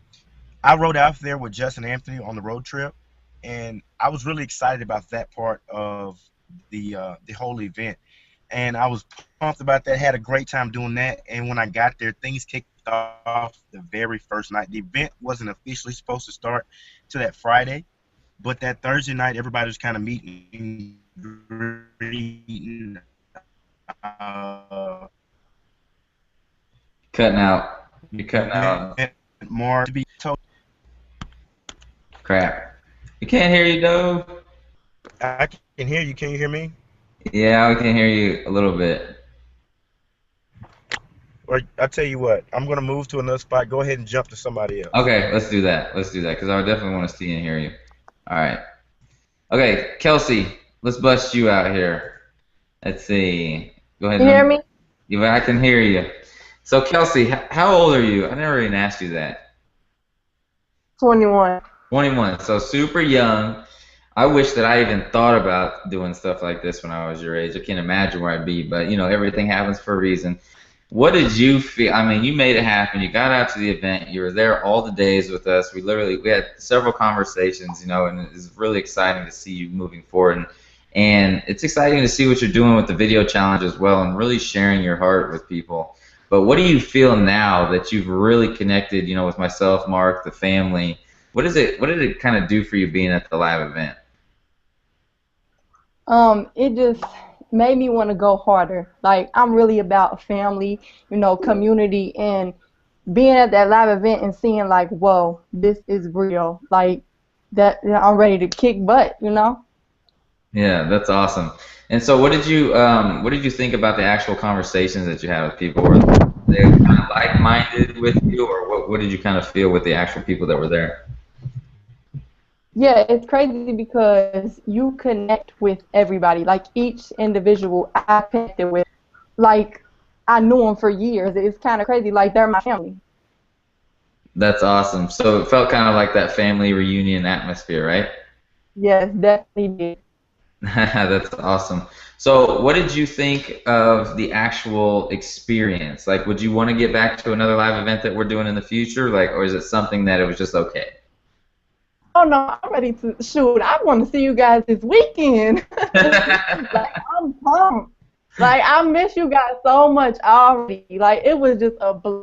rode out there with Justin and Anthony on the road trip, and I was really excited about that part of the whole event. And I was pumped about that. Had a great time doing that. And when I got there, things kicked off the very first night. The event wasn't officially supposed to start till that Friday, but that Thursday night, everybody was kind of meeting, greeting. Cutting out. You're cutting out. More to be told. Crap. We can't hear you, though. I can hear you. Can you hear me? Yeah, we can hear you a little bit. Or I'll tell you what, I'm gonna move to another spot. Go ahead and jump to somebody else. Okay, let's do that. Let's do that because I definitely want to see and hear you. All right. Okay, Kelsey, let's bust you out here. Let's see. Go ahead. Can you hear me? Yeah, I can hear you. So, Kelsey, how old are you? I never even asked you that. 21. 21. So super young. I wish that I even thought about doing stuff like this when I was your age. I can't imagine where I'd be, but you know, everything happens for a reason. What did you feel? I mean, you made it happen. You got out to the event. You were there all the days with us. We had several conversations, you know, and it's really exciting to see you moving forward. And it's exciting to see what you're doing with the video challenge as well and really sharing your heart with people. But what do you feel now that you've really connected, you know, with myself, Mark, the family? What did it kind of do for you being at the live event? It just made me want to go harder. Like, I'm really about family, you know, community, and being at that live event and seeing like, whoa, this is real. Like, that I'm ready to kick butt, you know? Yeah, that's awesome. And so what did you think about the actual conversations that you had with people? Were they kind of like-minded with you, or what did you kind of feel with the actual people that were there? Yeah, it's crazy because you connect with everybody. Like, each individual I connected with, like, I knew them for years. It's kind of crazy. Like, they're my family. That's awesome. So it felt kind of like that family reunion atmosphere, right? Yes, definitely did. That's awesome. So what did you think of the actual experience? Like, would you want to get back to another live event that we're doing in the future? Like, or is it something that it was just okay? Oh no, I'm ready to shoot. I want to see you guys this weekend. Like, I'm pumped. Like, I miss you guys so much already. Like, it was just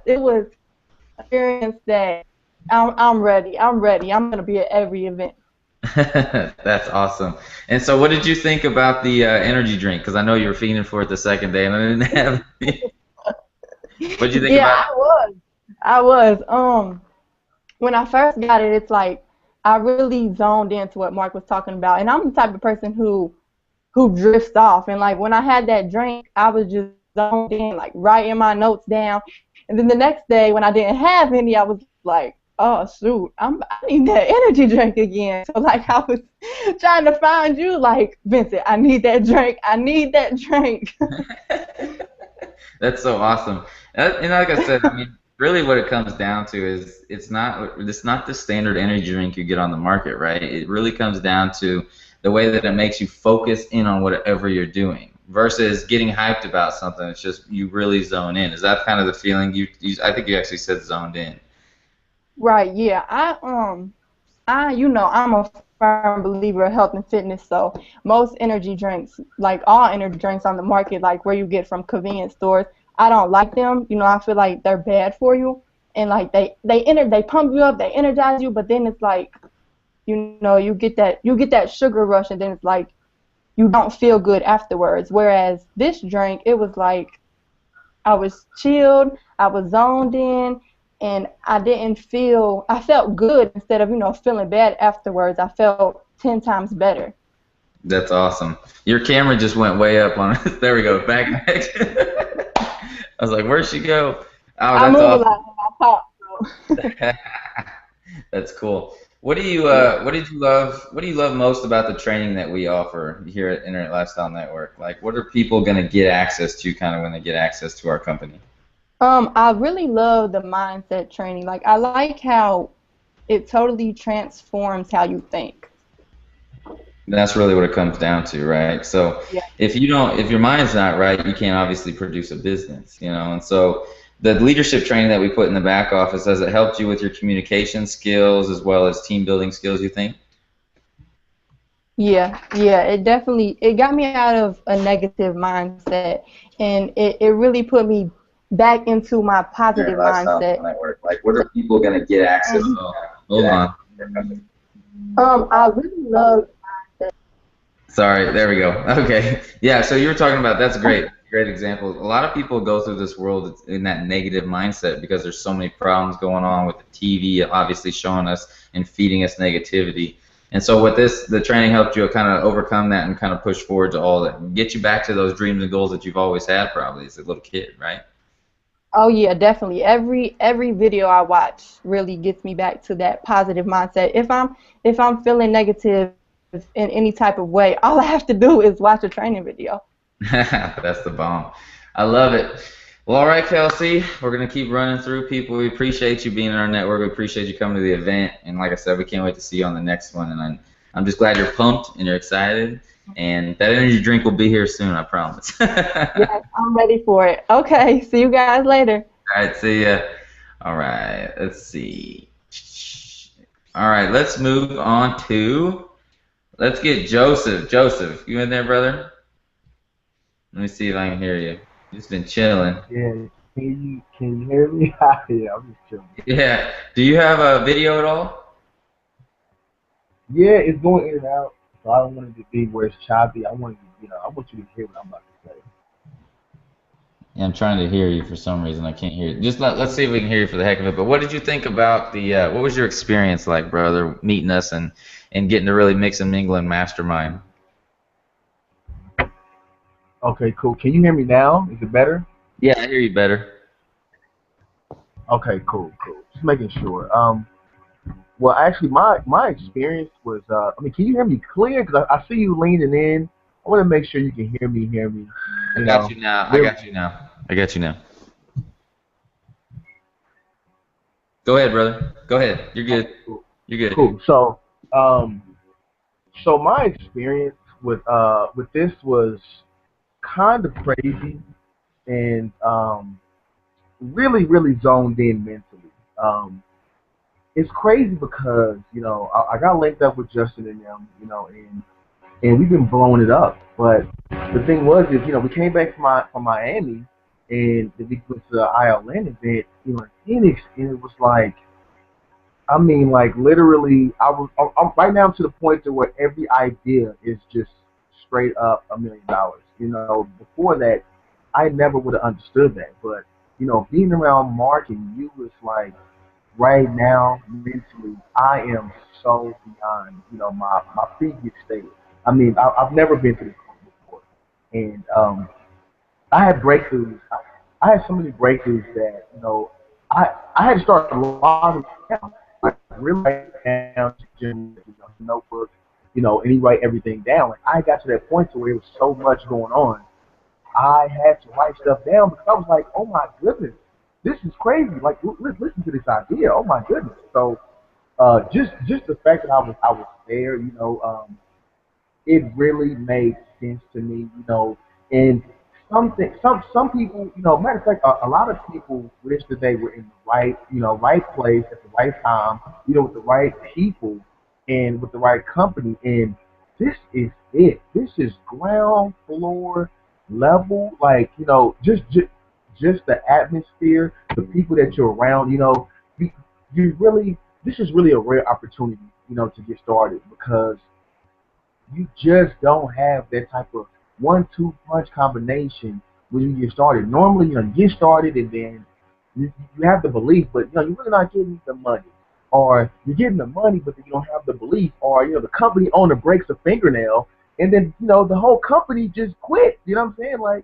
it was an experience that I'm ready. I'm ready. I'm gonna be at every event. That's awesome. And so, what did you think about the energy drink? Because I know you were feeding for it the second day, and I didn't have any. What did you think about it? I was. When I first got it, it's like I really zoned into what Mark was talking about, and I'm the type of person who drifts off. And like, when I had that drink, I was just zoned in, like writing my notes down. And then the next day, when I didn't have any, I was like, oh shoot, I need that energy drink again. So like, I was trying to find you, like, Vincent, I need that drink. I need that drink. That's so awesome. And like I said, I mean, really what it comes down to is it's not the standard energy drink you get on the market, right? It really comes down to the way that it makes you focus in on whatever you're doing versus getting hyped about something. It's just you really zone in. Is that kind of the feeling you I think you actually said zoned in. Right, yeah. I'm a firm believer of health and fitness, so most energy drinks, like all energy drinks on the market, like where you get from convenience stores, I don't like them. I feel like they're bad for you, and like they pump you up, they energize you, but then it's like, you get that sugar rush, and then it's like you don't feel good afterwards. Whereas this drink, it was like I was chilled, I was zoned in, and I felt good instead of, feeling bad afterwards. I felt 10 times better. That's awesome. Your camera just went way up on us. There we go. Back. I was like, where'd she go? Oh, I that's move awesome. a lot when I talk. That's cool. What did you love most about the training that we offer here at Internet Lifestyle Network? Like, what are people going to get access to kind of when they get access to our company? I really love the mindset training. Like, I like how it totally transforms how you think. That's really what it comes down to, right? So Yeah. if your mind's not right, you can't obviously produce a business, And so the leadership training that we put in the back office, has it helped you with your communication skills as well as team building skills, you think? Yeah, it got me out of a negative mindset, and it really put me back into my positive mindset. Network. Like, what are people going to get access to? Hold on. I really love. Sorry, there we go. Okay. Yeah, so you were talking about, that's great. Great example. A lot of people go through this world in that negative mindset because there's so many problems going on with the TV obviously showing us and feeding us negativity. And so with this, the training helped you kind of overcome that and kind of push forward to all that, and get you back to those dreams and goals that you've always had probably as a little kid, right? Oh yeah, definitely. Every video I watch really gets me back to that positive mindset. If I'm feeling negative in any type of way, all I have to do is watch a training video. That's the bomb. I love it. Well, all right, Kelsey, we're going to keep running through people. We appreciate you being in our network. We appreciate you coming to the event. And like I said, we can't wait to see you on the next one. And I'm just glad you're pumped and you're excited. And that energy drink will be here soon, I promise. Yes, I'm ready for it. Okay, see you guys later. All right, see ya. All right, let's see. All right, let's move on to, let's get Joseph. Joseph, you in there, brother? Let me see if I can hear you. You've been chilling. Yeah, can you hear me? Yeah, I'm just chilling. Yeah. Do you have a video at all? Yeah, it's going in and out, so I don't want it to be where it's choppy. I want you to hear what I'm about to say. Yeah, I'm trying to hear you for some reason. I can't hear you. Just let's see if we can hear you for the heck of it. But what did you think about the? What was your experience like, brother, meeting us and getting to really mix and mingle and mastermind? Okay, cool. Can you hear me now? Is it better? Yeah, I hear you better. Okay, cool. Just making sure. Well, actually, my experience was. Can you hear me clear? Because I see you leaning in. I want to make sure you can hear me. I got you now. I got you now. Go ahead, brother. Go ahead. You're good. You're good. Cool. So my experience with this was kind of crazy and really zoned in mentally. It's crazy because I got linked up with Justin and them, and we've been blowing it up. But the thing was is we came back from Miami and we went to the ILN event, in Phoenix, and it was like, literally, I'm right now to the point to where every idea is just straight up $1 million. Before that, I never would have understood that. But being around Mark and you was like, right now, mentally, I am so beyond my previous state. I've never been to this point before, and I had breakthroughs. I had so many breakthroughs that I had to start logging down, like really write down, notebook, and he write everything down. Like I got to that point to where there was so much going on, I had to write stuff down because I was like, oh my goodness, this is crazy. Like listen to this idea. Oh my goodness. So just the fact that I was there, it really made sense to me, you know. And some people, you know, matter of fact, a lot of people wish that they were in the right, you know, right place at the right time, you know, with the right people and with the right company. And this is it. This is ground floor level, like you know, just the atmosphere, the people that you're around. You know, you, you really this is really a rare opportunity, you know, to get started because you just don't have that type of 1-2 punch combination when you get started. Normally, you know, you get started and then you have the belief, but you know, you're really not getting the money. Or you're getting the money, but then you don't have the belief. Or you know, the company owner breaks a fingernail, and then you know the whole company just quit. You know what I'm saying? Like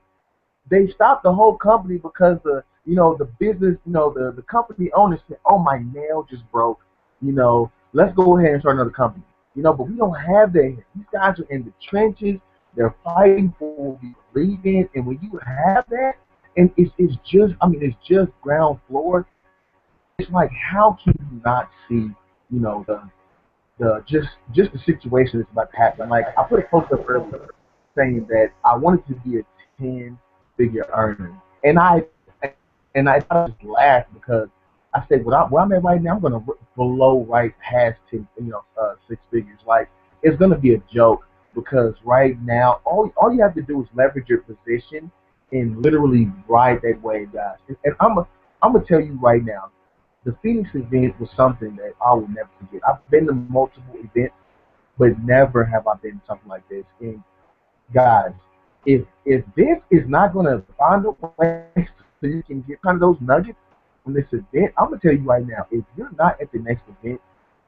they stopped the whole company because the you know the business you know the company owner said, "Oh, my nail just broke. You know, let's go ahead and start another company." You know, but we don't have that here. These guys are in the trenches. They're fighting for what we believe in, and when you have that, and it's just I mean it's just ground floor. It's like how can you not see you know the just the situation that's about to happen? Like I put a post up earlier saying that I wanted to be a 10-figure earner, and I just laughed because I said, where I'm at right now, I'm gonna blow right past 6 figures. Like it's gonna be a joke because right now, all you have to do is leverage your position and literally ride that wave, guys. And I'm gonna tell you right now, the Phoenix event was something that I will never forget. I've been to multiple events, but never have I been to something like this. And guys, if this is not gonna find a way so you can get kind of those nuggets from this event, I'm gonna tell you right now, if you're not at the next event,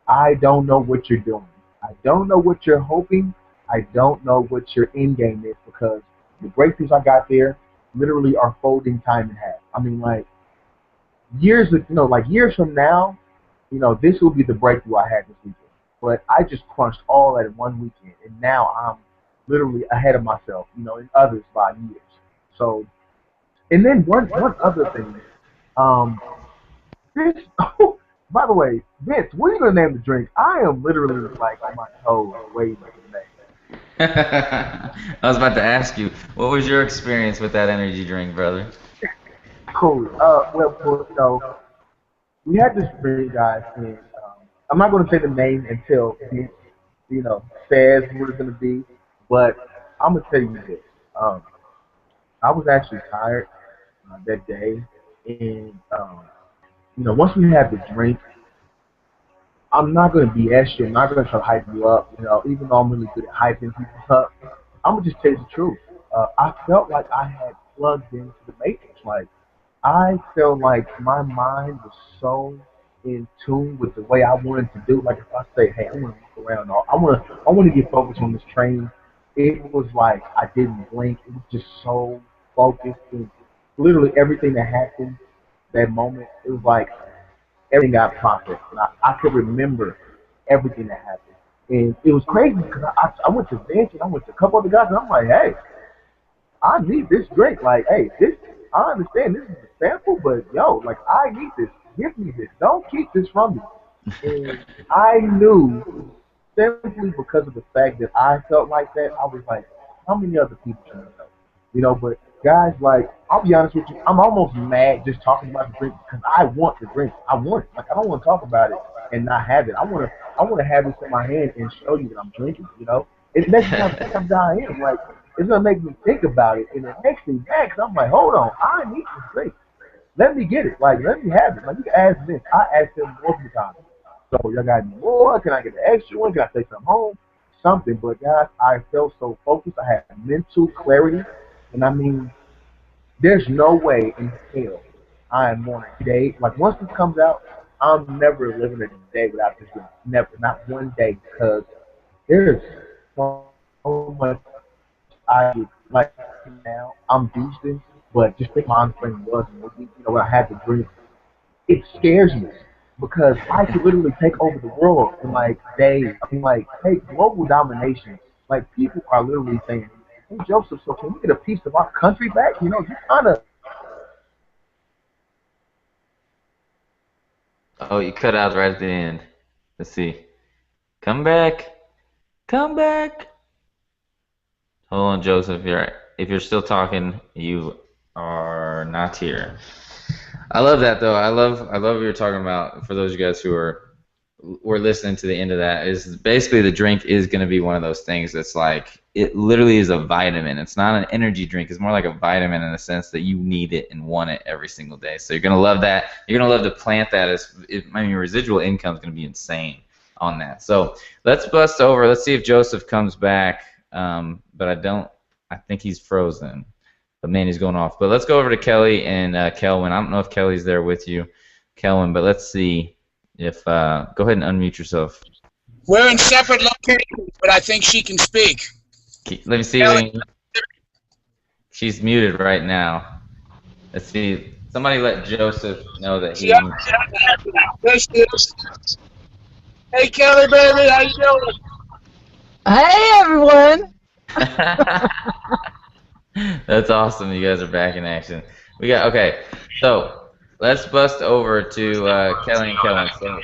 I don't know what you're doing. I don't know what you're hoping. I don't know what your end game is because the breakthroughs I got there literally are folding time in half. I mean, like like years from now, you know, this will be the breakthrough I had this weekend. But I just crunched all that in one weekend, and now I'm literally ahead of myself, you know, and others by years. So, and then one other thing, um, this. Oh, by the way, Vince, what are you gonna name the drink? I am literally like on my toes waiting for the name. I was about to ask you, what was your experience with that energy drink, brother? Cool. Well, you know, we had this drink, guys, and I'm not gonna say the name until Vince, you know, says what it's gonna be, but I'm gonna tell you this. Um, I was actually tired that day, and you know, once we had the drink, I'm not gonna BS you. I'm not gonna try to hype you up. You know, even though I'm really good at hyping people up, I'm gonna just tell you the truth. I felt like I had plugged into the matrix. Like I felt like my mind was so in tune with the way I wanted to do. Like if I say, hey, I want to look around, or I want to get focused on this training. It was like I didn't blink. It was just so focused, and literally everything that happened that moment, it was like everything got processed. And I could remember everything that happened. And it was crazy because I went to Vince and I went to a couple other guys and I'm like, hey, I need this drink. Like, hey, this I understand this is a sample, but yo, like I need this. Give me this. Don't keep this from me. And I knew simply because of the fact that I felt like that, I was like, how many other people should I know? You know, but guys, like, I'll be honest with you, I'm almost mad just talking about the drink because I want the drink. I want it. Like, I don't want to talk about it and not have it. I want to have this in my hand and show you that I'm drinking. You know, that's the type of guy I am. Like, it's gonna make me think about it, and it makes me mad because I'm like, hold on, I need this drink. Let me get it. Like, let me have it. Like, you can ask this. I asked him multiple times. So, y'all got any more? Can I get an extra one? Can I take some home? Something. But, guys, I felt so focused. I had mental clarity. And, I mean, there's no way in hell I am on a day. Like, once this comes out, I'm never living a day without this drink. Never. Not one day. Because there's so much I get. Like, now, I'm beasting. But just think my mind frame was. And, when I had the drink, it scares me because I could literally take over the world in like days. I mean, like, hey, global domination. Like, people are literally saying, "Hey, Joseph, so can we get a piece of our country back?" You know, you kind of Oh, you cut out right at the end. Let's see. Come back. Come back. Hold on, Joseph. If you're still talking, you are not here. I love that though. I love what you're talking about. For those of you guys who were listening to the end of that, is basically the drink is going to be one of those things that's like, it literally is a vitamin. It's not an energy drink. It's more like a vitamin in the sense that you need it and want it every single day. So you're going to love that. You're going to love to plant that. Your residual income is going to be insane on that. So let's bust over. Let's see if Joseph comes back. But I think he's frozen. But man, he's going off. But let's go over to Kelly and Kelvin. I don't know if Kelly's there with you, Kelvin, but let's see if, go ahead and unmute yourself. We're in separate locations, but I think she can speak. Let me see. She's muted right now. Let's see. Somebody let Joseph know that he. There she is. Hey, Kelly, baby, how you doing? Hey, everyone. That's awesome. You guys are back in action. Okay. So let's bust over to Kelly and Kelvin. So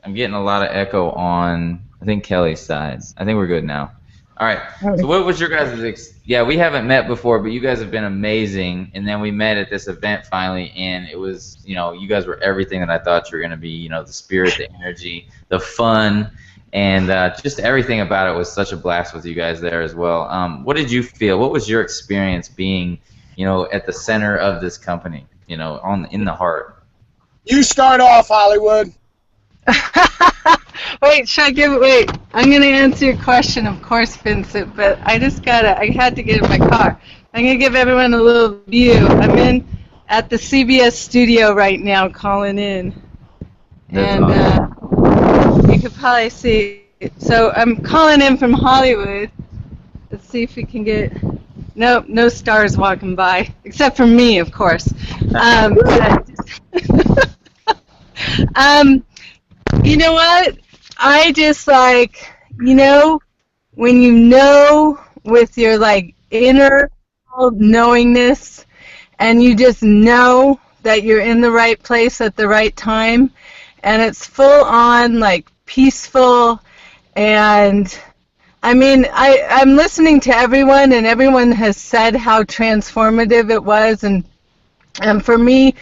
I'm getting a lot of echo on, I think, Kelly's side. I think we're good now. All right. So what was your guys' yeah, we haven't met before, but you guys have been amazing. And then we met at this event finally, and it was, you guys were everything that I thought you were going to be. The spirit, the energy, the fun, and just everything about it was such a blast with you guys there as well. What did you feel? What was your experience being, at the center of this company, in the heart? You start off, Hollywood. Wait, I'm going to answer your question, of course, Vincent, but I had to get in my car. I'm going to give everyone a little view. I'm at the CBS studio right now calling in. That's and awesome. You could probably see. So I'm calling in from Hollywood. Let's see if we can get, no stars walking by, except for me, of course. You know what? I just when with your inner knowingness, and you just know that you're in the right place at the right time, and it's full on peaceful, and I'm listening to everyone, and everyone has said how transformative it was, and for me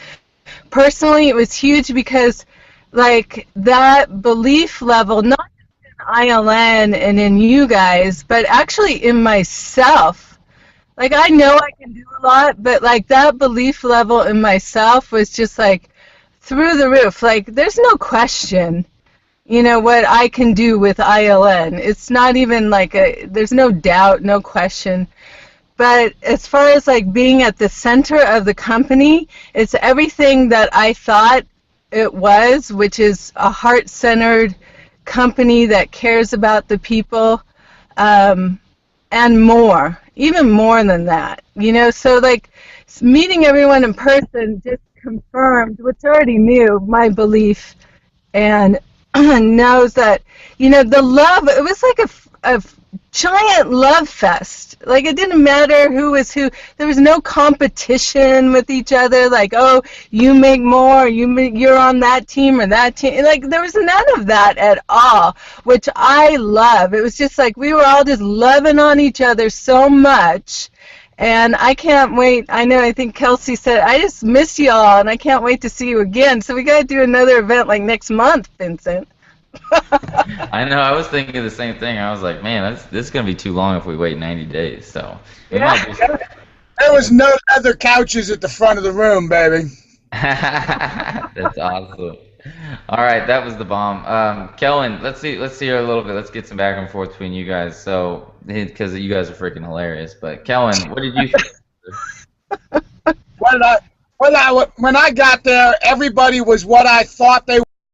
personally it was huge because that belief level, not just in ILN and in you guys, but actually in myself. I know I can do a lot, but that belief level in myself was just through the roof. There's no question, what I can do with ILN. It's not even there's no doubt, no question. But as far as being at the center of the company, it's everything that I thought it was, which is a heart-centered company that cares about the people, and more, even more than that, so meeting everyone in person just confirmed what's already knew, my belief, and knows that, the love, it was a giant love fest. It didn't matter who was who. There was no competition with each other. Oh, you make more. You're on that team or that team. There was none of that at all, which I love. It was just we were all just loving on each other so much. And I can't wait. I think Kelsey said, I just missed you all, and I can't wait to see you again. So we got to do another event next month, Vincent. I know. I was thinking the same thing. I was like, man, this is gonna be too long if we wait 90 days. So there was no leather couches at the front of the room, baby. That's awesome. All right, that was the bomb. Kellen, let's see her a little bit. Let's get some back and forth between you guys. So because you guys are freaking hilarious. But Kellen, what did you think? When I got there, everybody was what I thought they